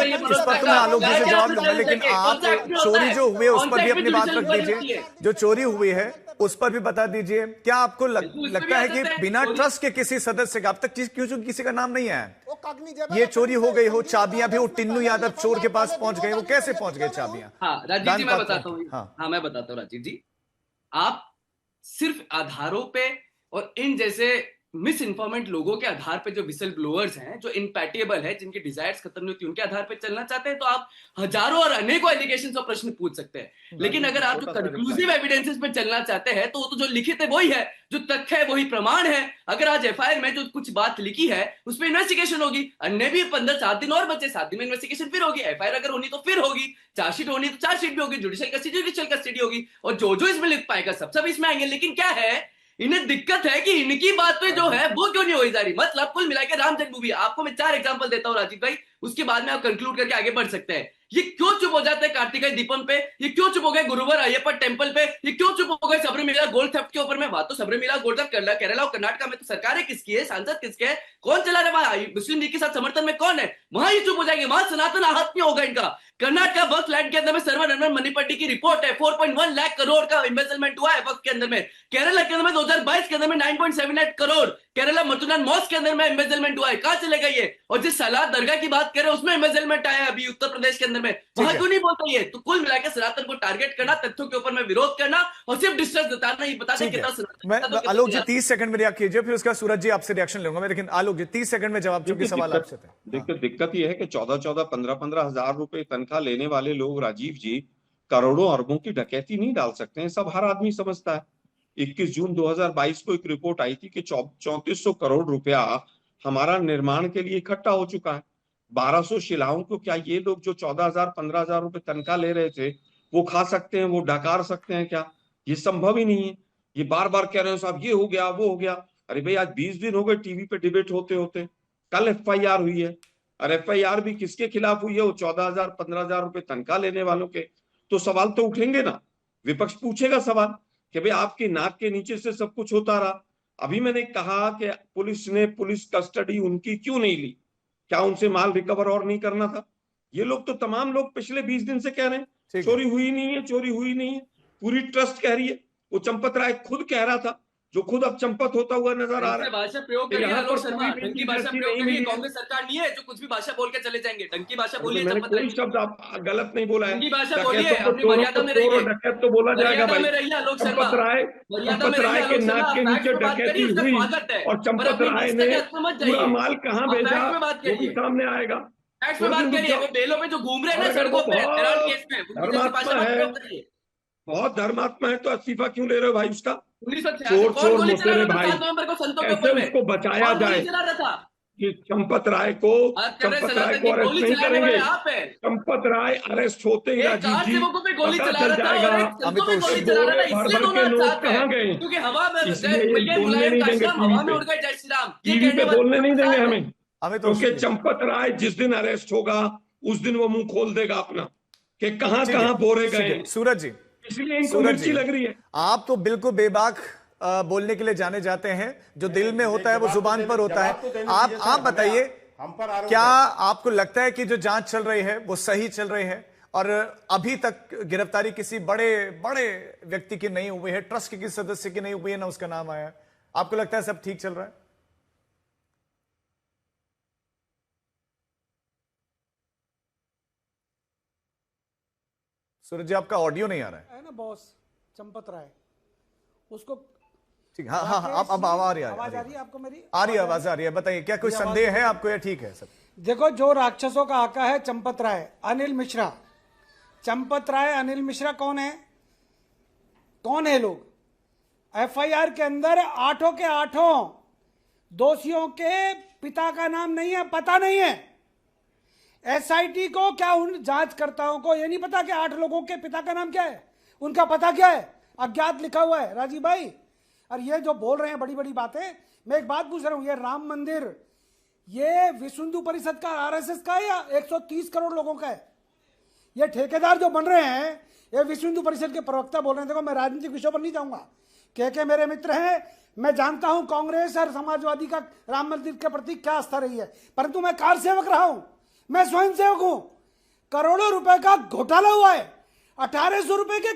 Speaker 1: इस पर तो मैं आलोक जी से जवाब दूंगा, लेकिन आप चोरी जो हुई है उस पर भी अपनी बात रख दीजिए। जो चोरी हुई है उस पर भी बता दीजिए। क्या आपको लगता है कि बिना ट्रस्ट के किसी सदस्य का, अब तक क्यों किसी का नाम नहीं आया, ये चोरी हो गई हो, चाबियां भी वो टिन्नू यादव चोर के पास पहुंच गए, वो कैसे पहुंच गए चाबियां?
Speaker 5: हाँ राजीव जी, मैं बताता हूँ।
Speaker 1: हाँ
Speaker 5: मैं बताता हूँ राजीव जी। आप सिर्फ आधारों पे और इन जैसे मिस इन्फॉर्मेंट लोगों के आधार पे, जो विसल ब्लोअर्स हैं, जो इनपैटिएबल है, जिनकी डिजायर्स खत्म नहीं होती, उनके आधार पे चलना चाहते हैं तो आप हजारों और अनेकों एलिगेशंस और प्रश्न पूछ सकते हैं। लेकिन अगर आप जो कंक्लूसिव एविडेंसेस पे चलना चाहते हैं तो वो तो जो लिखित है वही है, जो तथ्य है वही प्रमाण है। अगर आज एफआईआर में जो कुछ बात लिखी है उस पर इन्वेस्टिगेशन होगी। अन्य भी 7 दिन और बचे, 7 दिन में इन्वेस्टिगेशन फिर होगी। एफआईआर अगर होनी तो फिर होगी, चार्जशीट होनी तो चार्जशीट भी होगी, जुडिशियल कस्टडी होगी, और जो इसमें लिख पाएगा सब इसमें आएंगे। लेकिन क्या है, इन्हें दिक्कत है कि इनकी बात पे जो है वो क्यों नहीं हो जा रही। मतलब कुल मिला के राम जन्मभूमि, आपको मैं 4 एग्जांपल देता हूं राजीव भाई, उसके बाद में आप कंक्लूड करके आगे बढ़ सकते हैं। ये क्यों चुप हो जाते हैं कार्तिकेय दीपम पे? ये क्यों चुप हो गए गुरुवार अय्यप्पा टेंपल पे? ये क्यों चुप हो गए सबरीमाला गोल्ड थेफ्ट के ऊपर में? बात तो सबरीमाला गोल्ड थेफ्ट केरला और कर्नाटक में तो सरकारें किसकी है, सांसद किसके है, कौन चला रहा है, मुस्लिम लीग के साथ समर्थन में कौन है? वहां ये चुप हो जाएंगे, वहां सनातन आहत नहीं होगा इनका। कर्नाटक वक्फ लैंड के अंदर में सर्वर नंबर मणिपट्टी की रिपोर्ट है, 4.1 लाख करोड़ का इन्वेस्टमेंट हुआ है वक्फ के अंदर में। केरला के अंदर में 2022 के अंदर में 9.78 करोड़ केरला मतुनान मॉस्क के अंदर में इन्वेस्टमेंट हुआ है। कहां चले गए ये? और जिस सलाह दरगाह की बात करें उसमें इन्वेस्टमेंट आया अभी उत्तर प्रदेश के अंदर में, वहां क्यों नहीं बोलता ये? तो कुल मिलाकर सनातन को टारगेट करना, तथ्यों के ऊपर में विरोध करना और सिर्फ डिस्ट्रेस जताना, ये बताने कितना।
Speaker 1: आलोक जी 30 सेकंड में रिएक्ट कीजिए, फिर उसका सूरज जी आपसे रिएक्शन लूंगा मैं। लेकिन आलोक जी 30 सेकंड में जवाब, चूंकि सवाल आपसे थे।
Speaker 3: देखिए दिक्कत यह है कि 14-14, 15-15 हजार रुपए तनख्वाह लेने वाले लोग राजीव जी करोड़ों अरबों की डकैती नहीं डाल सकते हैं, सब हर आदमी समझता है। 21 जून 2022 को एक रिपोर्ट आई थी कि 3400 करोड़ रुपया हमारा निर्माण के लिए इकट्ठा हो चुका है। 1200 शिलाओं को क्या ये लोग जो 14,000 15,000 रुपए तनख्वाह ले रहे थे वो खा सकते हैं, वो डकार सकते हैं क्या? ये संभव ही नहीं है। ये बार बार कह रहे हो साहब ये हो गया वो हो गया। अरे भाई आज 20 दिन हो गए टीवी पे डिबेट होते होते, कल FIR हुई है, और FIR भी किसके खिलाफ हुई है? वो 14,000 15,000 रुपए तनख्वाह लेने वालों के। तो सवाल तो उठेंगे ना, विपक्ष पूछेगा सवाल कि भाई आपकी नाक के नीचे से सब कुछ होता रहा। अभी मैंने कहा कि पुलिस कस्टडी उनकी क्यों नहीं ली? क्या उनसे माल रिकवर और नहीं करना था? ये लोग तो तमाम लोग पिछले 20 दिन से कह रहे हैं चोरी हुई नहीं है, चोरी हुई नहीं है। पूरी ट्रस्ट कह रही है। वो चंपत राय खुद कह रहा था, जो खुद अब चंपत होता हुआ नजर आ रहा है।
Speaker 5: भाषा प्रयोग करिए
Speaker 3: यहाँ
Speaker 5: आलोक
Speaker 3: पर
Speaker 5: शर्मा,
Speaker 3: पूरी
Speaker 5: ढंग की
Speaker 3: बेइज्जती
Speaker 5: भाषा प्रयोग
Speaker 3: नहीं
Speaker 5: करिए।
Speaker 3: मिली है।
Speaker 5: कांग्रेस सरकार नहीं है जो कुछ भी भाषा बोल के चले जाएंगे। ढंग की भाषा बोलिए।
Speaker 3: मैंने
Speaker 5: चंपत
Speaker 3: कोई
Speaker 5: राय जी,
Speaker 3: शब्द आप गलत नहीं बोला है।
Speaker 5: ढंग की भाषा बोलिए,
Speaker 3: डकैतों को
Speaker 5: अपनी
Speaker 3: चोरों
Speaker 5: मर्यादा
Speaker 3: को
Speaker 5: में
Speaker 3: चोर और
Speaker 5: रहिए।
Speaker 3: डकैत तो बोला जाएगा
Speaker 5: मर्यादा
Speaker 3: भाई।
Speaker 5: में रहिए आलोक शर्मा,
Speaker 3: चंपत राय
Speaker 5: मर्यादा में रहिए
Speaker 3: के
Speaker 5: आलोक
Speaker 3: नाक
Speaker 5: शर्मा।
Speaker 3: के नीचे
Speaker 5: फैक्ट पे बात
Speaker 3: डकैती
Speaker 5: करिए, उसका
Speaker 3: हुई,
Speaker 5: स्वागत है,
Speaker 3: और
Speaker 5: पर
Speaker 3: चंपत
Speaker 5: अपनी
Speaker 3: राय
Speaker 5: निष्ठा
Speaker 3: ने
Speaker 5: के असर मत
Speaker 3: पूरा
Speaker 5: जाइए।
Speaker 3: माल कहाँ
Speaker 5: आप
Speaker 3: भेजा
Speaker 5: फैक्ट पे बात
Speaker 3: वो भी
Speaker 5: करिए,
Speaker 3: सामने आएगा।
Speaker 5: फैक्ट पे बात करिए। वो बेलों पे जो घूम रहे हैं ना
Speaker 3: और अगर वो
Speaker 5: सड़कों पे हेराल्ड केस में,
Speaker 3: बहुत
Speaker 5: उनकी जैसी भाषा
Speaker 3: धर्मात्मा
Speaker 5: मत
Speaker 3: है,
Speaker 5: प्रयोग करिए।
Speaker 3: बहुत धर्मात्मा है, तो इस्तीफा क्यों ले रहे हो भाई उसका?
Speaker 5: 1986 कौन
Speaker 3: चोर
Speaker 5: गोली चला
Speaker 3: मोसेरे
Speaker 5: रहा था
Speaker 3: भाई,
Speaker 5: 7 नवंबर को संतों के
Speaker 3: कैसे
Speaker 5: ऊपर में?
Speaker 3: उसको बचाया
Speaker 5: कौन गोली
Speaker 3: जाए
Speaker 5: चला रहा था?
Speaker 3: कि चंपत राय को
Speaker 5: बात कर रहे हैं सनातन की,
Speaker 3: अरेस्ट
Speaker 5: गोली
Speaker 3: नहीं
Speaker 5: चलाने वाले
Speaker 3: करेंगे।
Speaker 5: आप हैं।
Speaker 3: चंपत राय अरेस्ट होते ही
Speaker 5: एक
Speaker 3: राजीव
Speaker 5: कार
Speaker 3: जी
Speaker 5: सेवकों पे गोली
Speaker 3: पता
Speaker 5: चला
Speaker 3: चल
Speaker 5: रहा था
Speaker 3: जाएगा
Speaker 5: और एक संतों पे गोली चला रहा था,
Speaker 3: भर
Speaker 5: इसलिए
Speaker 3: भर
Speaker 5: दोनों
Speaker 3: के
Speaker 5: एक
Speaker 3: लोग
Speaker 5: साथ है।
Speaker 3: कहाँ गए,
Speaker 5: क्योंकि हवा में
Speaker 3: इसलिए ये
Speaker 5: भैया
Speaker 3: बोलने
Speaker 5: मुलायम
Speaker 3: नहीं
Speaker 5: का
Speaker 3: देंगे
Speaker 5: श्याम
Speaker 3: टीवी
Speaker 5: हवा में
Speaker 3: पे।
Speaker 5: उड़ गए, जय श्री राम, ये
Speaker 3: टीवी
Speaker 5: कहने
Speaker 3: पे
Speaker 5: वाले
Speaker 3: बोलने नहीं देंगे
Speaker 5: साथ है।
Speaker 3: हमें,
Speaker 1: हमें तो
Speaker 3: क्योंकि चंपत राय जिस दिन अरेस्ट होगा उस दिन वो मुंह खोल देगा अपना कि कहां
Speaker 1: ठीक है,
Speaker 3: कहां बोरे
Speaker 1: ठीक
Speaker 3: गए।
Speaker 1: है। सूरज जी,
Speaker 3: इसलिए इनको
Speaker 1: सूरज
Speaker 3: मिर्ची
Speaker 1: जी,
Speaker 3: लग रही है।
Speaker 1: आप तो बिल्कुल बेबाक बोलने के लिए जाने जाते हैं। जो दिल में होता है वो जुबान पर होता है। आप बताइए, क्या आपको लगता है कि जो जांच चल रही है वो सही चल रही है और अभी तक गिरफ्तारी किसी बड़े बड़े व्यक्ति की नहीं हुई है, ट्रस्ट के किसी सदस्य की नहीं हुई है, ना उसका नाम आया है? आपको लगता है सब ठीक चल रहा है? सूरज जी, आपका ऑडियो नहीं आ रहा
Speaker 6: है ना बॉस चंपत राय, उसको
Speaker 1: ठीक। हाँ हाँ हाँ, अब आ रही है,
Speaker 6: आवाज आ रही है आपको मेरी?
Speaker 1: आ रही है, आवाज आ रही है। बताइए, क्या कोई संदेह है आपको या ठीक है सब?
Speaker 6: देखो, जो राक्षसों का आका है चंपत राय, अनिल मिश्रा। चंपत राय, अनिल मिश्रा कौन है? कौन है लोग? FIR के अंदर 8 के 8 दोषियों के पिता का नाम नहीं है, पता नहीं है। SIT को क्या उन जांचकर्ताओं को ये नहीं पता कि 8 लोगों के पिता का नाम क्या है? उनका पता क्या है? अज्ञात लिखा हुआ है राजीव भाई। और ये जो बोल रहे हैं बड़ी बड़ी बातें, मैं एक बात पूछ रहा हूं, ये राम मंदिर, ये विश्व हिंदू परिषद का, RSS का है या 130 करोड़ लोगों का है? ये ठेकेदार जो बन रहे हैं, ये विश्व हिंदू परिषद के प्रवक्ता बोल रहे हैं। देखो, मैं राजनीतिक विषयों पर नहीं जाऊंगा, के मेरे मित्र हैं, मैं जानता हूं कांग्रेस और समाजवादी का राम मंदिर के प्रति क्या आस्था रही है, परंतु मैं कार सेवक रहा हूं, मैं स्वयं सेवक हूं। करोड़ों रुपए का घोटाला हुआ है। 1800 रुपए के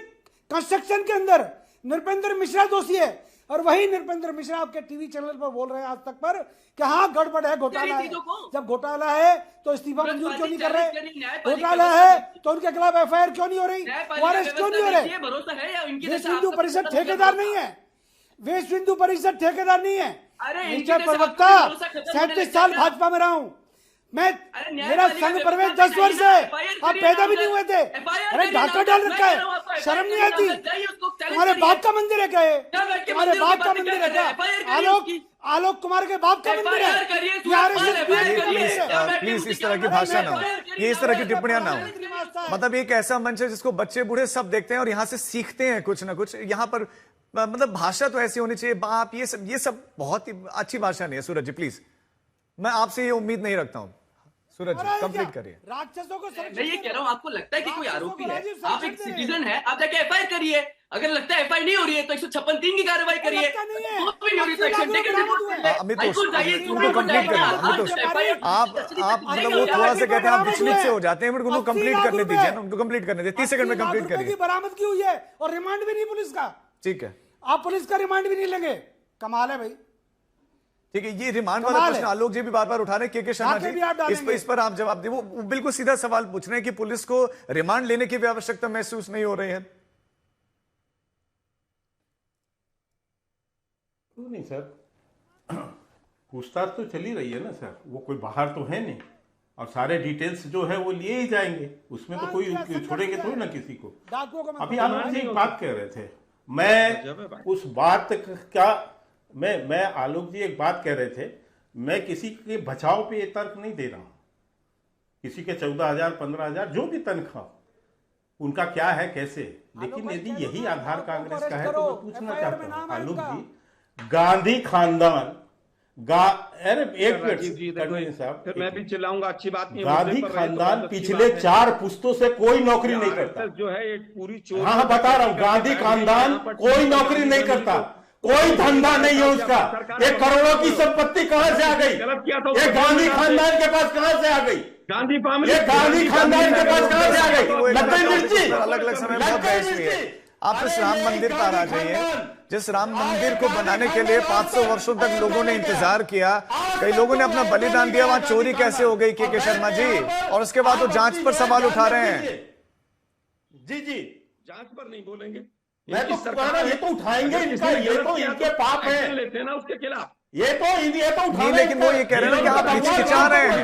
Speaker 6: कंस्ट्रक्शन के अंदर नृपेंद्र मिश्रा दोषी है, और वही नृपेंद्र मिश्रा आपके टीवी चैनल पर बोल रहे हैं आज तक पर कि हाँ गड़बड़ है, घोटाला है। जब घोटाला है तो इस्तीफा मंजूर क्यों नहीं कर रहे? घोटाला है तो उनके खिलाफ FIR क्यों नहीं हो रही? अरेस्ट क्यों नहीं हो रहे? विश्व हिंदू परिषद ठेकेदार नहीं है, विश्व हिंदू परिषद ठेकेदार नहीं है। निश्चय प्रवक्ता, 37 साल भाजपा में रहा हूं मैं, मेरा संघ प्रवेश 10 वर्ष है, आप पैदा भी नहीं हुए थे। अरे ढाका डाल रखा है, शर्म नहीं आती? तुम्हारे बाप का मंदिर है क्या? तुम्हारे बाप का मंदिर है क्या? आलोक कुमार के बाप का मंदिर है?
Speaker 1: प्लीज इस तरह की भाषा ना हो, ये इस तरह की टिप्पणियां ना हो। मतलब एक ऐसा मंच है जिसको बच्चे बूढ़े सब देखते हैं और यहां से सीखते हैं कुछ ना कुछ। यहां पर मतलब भाषा तो ऐसी होनी चाहिए, बाप, ये सब बहुत ही अच्छी भाषा नहीं है। सूरज जी प्लीज, मैं आपसे ये उम्मीद नहीं रखता हूं। सूरज जी कंप्लीट करिए।
Speaker 6: राक्षसों को
Speaker 5: मैं ये कह रहा हूँ, आपको लगता है कि कोई आरोपी है, आप एक सिटीजन है, आप जाके FIR करिए। अगर लगता है FIR नहीं हो रही है तो 156(3) की कार्रवाई करिए।
Speaker 1: आप मतलब वो थोड़ा सा कहते हैं आप विचलित से हो जाते हैं, उनको कंप्लीट करने दीजिए ना, उनको कंप्लीट करने दीजिए। 30 सेकंड में कंप्लीट करिए।
Speaker 6: बरामद की हुई है और रिमांड भी नहीं पुलिस का।
Speaker 1: ठीक है,
Speaker 6: आप पुलिस का रिमांड भी नहीं लेंगे, कमाल है भाई।
Speaker 1: ठीक है, ये रिमांड वाला प्रश्न आलोक जी भी बार बार उठा रहे हैं, के शर्मा जी इस पर आप जवाब दें। वो बिल्कुल सीधा सवाल पूछ रहे हैं कि पुलिस को रिमांड लेने की भी आवश्यकता महसूस नहीं हो रही है?
Speaker 2: क्यों नहीं सर, पूछताछ तो चली रही है ना सर, वो कोई बाहर तो है नहीं, और सारे डिटेल्स जो है वो लिए ही जाएंगे, उसमें तो कोई छोड़ेंगे थोड़ी ना किसी को। अभी आलोक जी एक बात कह रहे थे, मैं उस बात क्या, मैं आलोक जी एक बात कह रहे थे, मैं किसी के बचाव पे ये तर्क नहीं दे रहा हूं। किसी के 14,000 15,000 जो भी तनख्वाह, उनका क्या है कैसे, लेकिन यदि यही आधार कांग्रेस का है तो मैं पूछना चाहता हूँ आलोक जी, गांधी खानदान अरे एक मिनट साहब,
Speaker 3: फिर मैं भी चिल्लाऊंगा, अच्छी बात नहीं।
Speaker 2: गांधी खानदान पिछले 4 पुश्तों से कोई नौकरी नहीं करता
Speaker 3: जो है एक पूरी चोरी।
Speaker 2: हाँ बता रहा हूँ, गांधी खानदान कोई नौकरी नहीं करता, कोई धंधा नहीं है उसका। एक करोड़ों की संपत्ति कहां से आ गई? ये गांधी खानदान के पास कहां से आ गई?
Speaker 3: गांधी फैमिली,
Speaker 2: ये गांधी खानदान के पास कहां से आ गई? लखनऊ मिर्ची,
Speaker 1: अलग अलग समय बहुत बहस हुई है। आप इस राम मंदिर पर आ जाइए, जिस राम मंदिर को बनाने के लिए 500 वर्षों तक लोगों ने इंतजार किया, कई लोगों ने अपना बलिदान दिया, वहां चोरी कैसे हो गई के शर्मा जी? और उसके बाद वो जांच पर सवाल उठा रहे हैं।
Speaker 2: जी
Speaker 3: जांच पर नहीं बोलेंगे,
Speaker 2: मैं तो सरकार ये तो उठाएंगे, इनका ये तो इनके पाप है,
Speaker 3: लेते हैं ना उसके खिलाफ।
Speaker 2: ये तो
Speaker 1: नहीं, लेकिन वो ये कह रहे हैं कि आप हिचकिचा रहे हैं,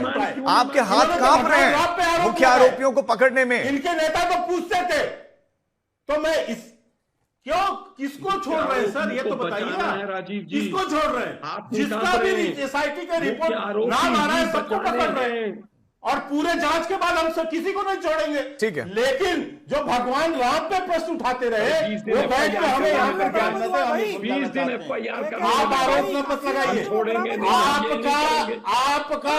Speaker 1: आपके हाथ कांप रहे हैं मुख्य आरोपियों को पकड़ने में।
Speaker 2: इनके नेता तो पूछते थे, तो मैं क्यों किसको छोड़ रहे हैं सर, ये तो बताइए ना
Speaker 3: राजीव जी,
Speaker 2: किसको छोड़ रहे हैं? जिसका भी एसआईटी का रिपोर्ट नाम आ रहा है सबको पकड़ रहे हैं, और पूरे जांच के बाद हम सब किसी को नहीं छोड़ेंगे।
Speaker 1: ठीक है,
Speaker 2: लेकिन जो भगवान राम पे प्रश्न उठाते रहे वो बैठ के हमें यहाँ पे
Speaker 3: 20 दिन FIR का
Speaker 2: आप आरोप न मत लगाइए। आपका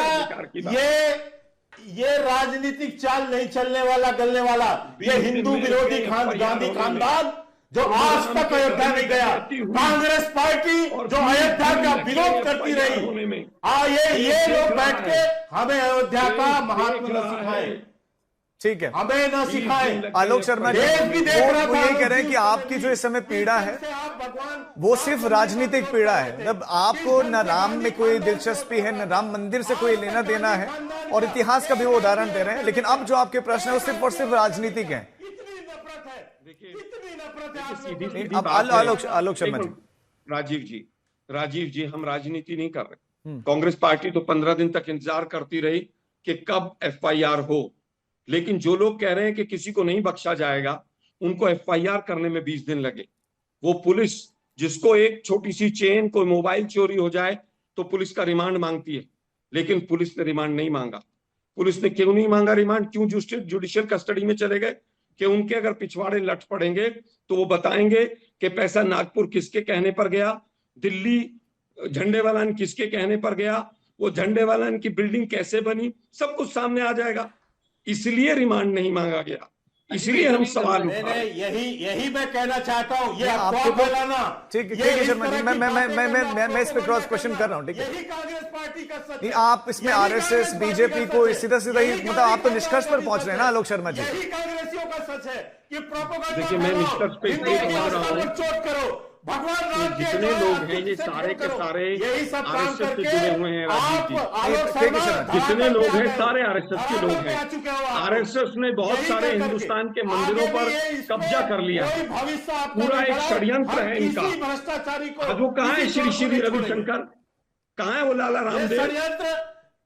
Speaker 2: ये राजनीतिक चाल नहीं चलने वाला, गलने वाला। ये हिंदू विरोधी गांधी खानदान जो आज तक अयोध्या नहीं गया, कांग्रेस पार्टी जो अयोध्या का विरोध करती रही, ये लोग बैठ के हमें अयोध्या का महत्व न सिखाए,
Speaker 1: ठीक है,
Speaker 2: हमें न सिखाए।
Speaker 1: आलोक शर्मा जी
Speaker 2: भी देख रहा
Speaker 1: वो यही कह रहे हैं कि आपकी जो इस समय पीड़ा है वो सिर्फ राजनीतिक पीड़ा है, मतलब आपको न राम में कोई दिलचस्पी है, न राम मंदिर से कोई लेना देना है, और इतिहास का भी वो उदाहरण दे रहे हैं, लेकिन अब जो आपके प्रश्न है वो सिर्फ और सिर्फ राजनीतिक है। आलोक शर्मा जी,
Speaker 3: राजीव जी हम राजनीति नहीं कर रहे। कांग्रेस पार्टी तो 15 दिन तक इंतजार करती रही कि कब FIR हो, लेकिन जो लोग कह रहे हैं कि किसी को नहीं बख्शा जाएगा, उनको FIR करने में 20 दिन लगे। वो पुलिस जिसको एक छोटी सी चेन, कोई मोबाइल चोरी हो जाए तो पुलिस का रिमांड मांगती है, लेकिन पुलिस ने रिमांड नहीं मांगा। पुलिस ने क्यों नहीं मांगा रिमांड? क्यों जुडिशियल कस्टडी में चले गए? कि उनके अगर पिछवाड़े लट पड़ेंगे तो वो बताएंगे कि पैसा नागपुर किसके कहने पर गया, दिल्ली झंडेवालान किसके कहने पर गया, वो झंडेवालान की बिल्डिंग कैसे बनी, सब कुछ सामने आ जाएगा। इसलिए रिमांड नहीं मांगा गया, इसलिए हम सवाल उठा रहे हैं।
Speaker 2: यही मैं कहना चाहता हूँ, ये आपको फैलाना।
Speaker 1: ठीक है शर्मा जी, मैं इस पे क्रॉस क्वेश्चन कर रहा हूँ, ठीक है?
Speaker 2: यही कांग्रेस पार्टी का सच
Speaker 1: नहीं, आप इसमें RSS BJP को सीधा ही मतलब आप तो निष्कर्ष पर पहुंच रहे हैं ना आलोक शर्मा जी?
Speaker 2: यही कांग्रेसियों का सच है कि प्रोपेगेंडा।
Speaker 3: देखिए मैं निष्कर्ष पे इसलिए पहुंच रहा हूँ,
Speaker 2: चोट करो भगवान राम के
Speaker 3: जितने लोग हैं ये सारे के सारे RSS से जुड़े हुए हैं राजीव जी। जितने लोग हैं सारे RSS के लोग हैं। RSS ने बहुत सारे हिंदुस्तान के मंदिरों पर कब्जा कर लिया, पूरा एक षड्यंत्र है इनका। आज वो कहाँ है श्री श्री रविशंकर, कहाँ है वो लाला रामदेव,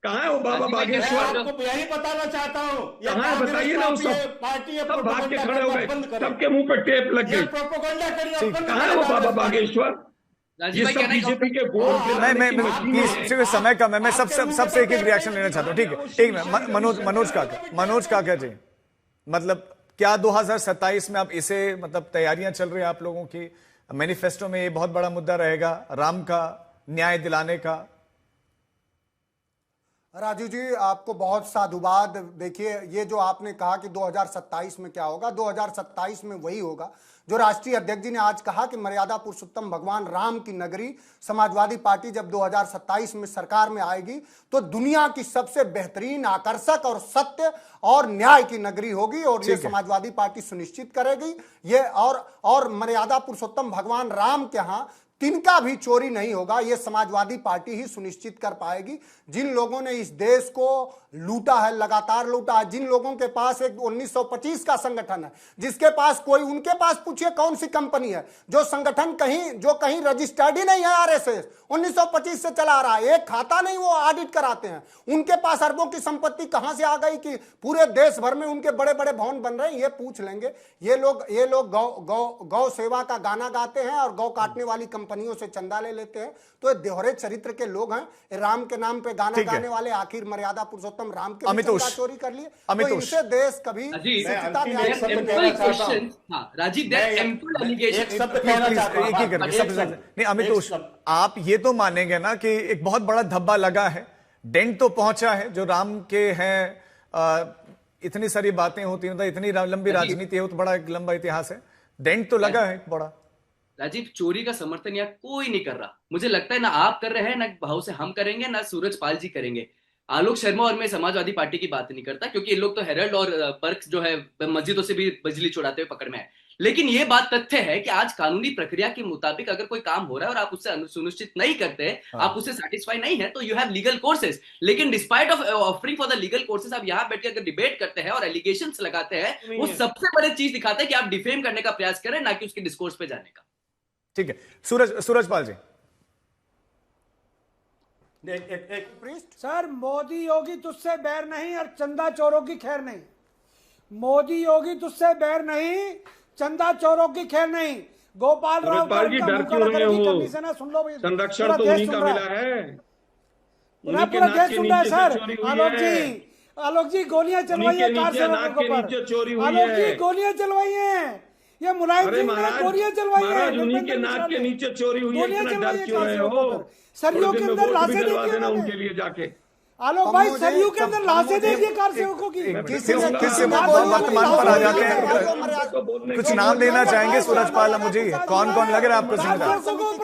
Speaker 3: कहाँ है वो बाबा बागेश्वर?
Speaker 2: यही बताना चाहता हूँ,
Speaker 3: कहाँ है बताइए ना। सब भाग के खड़े हो गए, सबके मुंह पे टेप लग गई। कहाँ है वो बाबा बागेश्वर? ये सब बीजेपी के वोट।
Speaker 1: मैं समय कम है, मैं सबसे एक रिएक्शन लेना चाहता हूँ, ठीक है? ठीक है, मनोज काका जी, मतलब क्या 2027 में आप इसे मतलब तैयारियां चल रही है आप लोगों की, मैनिफेस्टो में ये बहुत बड़ा मुद्दा रहेगा राम का न्याय दिलाने का?
Speaker 4: राजू जी आपको बहुत साधुवाद। देखिए ये जो आपने कहा कि 2027 में क्या होगा, 2027 में वही होगा जो राष्ट्रीय अध्यक्ष जी ने आज कहा कि मर्यादा पुरुषोत्तम भगवान राम की नगरी समाजवादी पार्टी जब 2027 में सरकार में आएगी तो दुनिया की सबसे बेहतरीन, आकर्षक और सत्य और न्याय की नगरी होगी, और ये समाजवादी पार्टी सुनिश्चित करेगी। ये और मर्यादा पुरुषोत्तम भगवान राम के यहाँ तिनका भी चोरी नहीं होगा, ये समाजवादी पार्टी ही सुनिश्चित कर पाएगी। जिन लोगों ने इस देश को लूटा है, लगातार लूटा है, जिन लोगों के पास एक 1925 का संगठन है, जिसके पास कोई, उनके पास पूछिए कौन सी कंपनी है जो संगठन कहीं रजिस्टर्ड ही नहीं है, RSS 1925 से चला आ रहा है, एक खाता नहीं वो ऑडिट कराते हैं। उनके पास अरबों की संपत्ति कहां से आ गई कि पूरे देश भर में उनके बड़े बड़े भवन बन रहे हैं, ये पूछ लेंगे। ये लोग गौ सेवा का गाना गाते हैं और गौ काटने वाली कंपनी कंपनियों से चंदा ले लेते हैं। तो ये दोहरे चरित्र के लोग हैं। राम के नाम पे गाना गाने वाले आखिर मर्यादा पुरुषोत्तम राम के भी चंदा चोरी कर लिए। तो इनसे देश कभी स्वच्छता न्याय
Speaker 2: एक शब्द कहना चाहता हूं।
Speaker 5: राजीव,
Speaker 2: एक शब्द कहना चाहता हूं।
Speaker 1: एक ही करके नहीं, अमितोष, आप ये तो मानेंगे ना कि एक बहुत बड़ा धब्बा लगा है, डेंट तो पहुंचा है, जो राम के हैं इतनी सारी बातें होती हैं, इतनी लंबी राजनीति है, तो बड़ा एक लंबा इतिहास है, डेंट तो लगा है बड़ा।
Speaker 5: राजीव, चोरी का समर्थन यहाँ कोई नहीं कर रहा। मुझे लगता है ना आप कर रहे हैं, ना भाव से हम करेंगे, ना सूरज पाल जी करेंगे। आलोक शर्मा और मैं समाजवादी पार्टी की बात नहीं करता, क्योंकि ये लोग तो हेरल्ड और बर्क्स जो है मस्जिदों से भी बिजली चुराते हुए पकड़ में है। लेकिन ये बात तथ्य है कि आज कानूनी प्रक्रिया के मुताबिक अगर कोई काम हो रहा है और आप उससे सुनिश्चित नहीं करते, आप उससे सेटिस्फाई नहीं है, तो यू हैव लीगल कोर्सेज। लेकिन despite of offering for the legal courses, आप यहाँ बैठ के अगर डिबेट करते हैं और एलिगेशंस लगाते हैं, वो सबसे बड़ी चीज दिखाते हैं कि आप डिफेम करने का प्रयास करें, ना कि उसके डिस्कोर्स पे जाने का।
Speaker 1: ठीक है, सूरजपाल जी।
Speaker 6: सर, मोदी योगी तुझसे बैर नहीं और चंदा चोरों की खैर नहीं। मोदी योगी तुझसे बैर नहीं, चंदा चोरों की खैर नहीं। गोपाल राव
Speaker 3: जी डर क्यों रहे हो?
Speaker 6: सुन लो,
Speaker 3: संरक्षण तो उन्हीं का मिला है,
Speaker 6: पूरा देश सुन रहा है सर। आलोक जी गोलियां चलवाई है कार सेवकों पर। आलोक जी गोलियां चलवाई हैं, ये मुलायम सिंह ने गोलियां चलवाई है।
Speaker 3: उन्हीं के नाक के नीचे चोरी हुई है, इतना डर क्यों रहे हो?
Speaker 6: सरयू के अंदर लाशें देखी
Speaker 3: देना उनके लिए जाके।
Speaker 6: आलोक भाई, सरयू के अंदर लाशें देखिए कार सेवकों की।
Speaker 1: किसी वर्तमान पर आ जाते हैं, कुछ नाम लेना चाहेंगे सूरजपाल मुझे? कौन कौन लग रहा है आपको?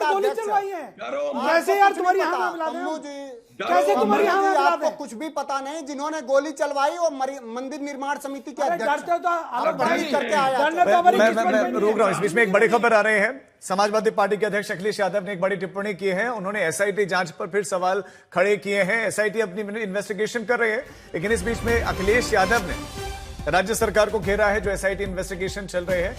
Speaker 6: गोली चलवाई है कैसे यार? तुम्हारी यहाँ मिला दें कैसे? तुम्हारी यहाँ मिला
Speaker 4: आपको कुछ भी पता नहीं, जिन्होंने गोली चलवाई वो मंदिर निर्माण समिति के अध्यक्ष करके आया।
Speaker 1: मैं रोक रहा हूं, इस बीच में एक बड़ी खबर आ रही है। समाजवादी पार्टी के अध्यक्ष अखिलेश यादव ने एक बड़ी टिप्पणी की है। उन्होंने एसआईटी जांच पर फिर सवाल खड़े किए हैं। एसआईटी अपनी इन्वेस्टिगेशन कर रही है, लेकिन इस बीच में अखिलेश यादव ने राज्य सरकार को घेरा है, जो एसआईटी इन्वेस्टिगेशन चल रही है।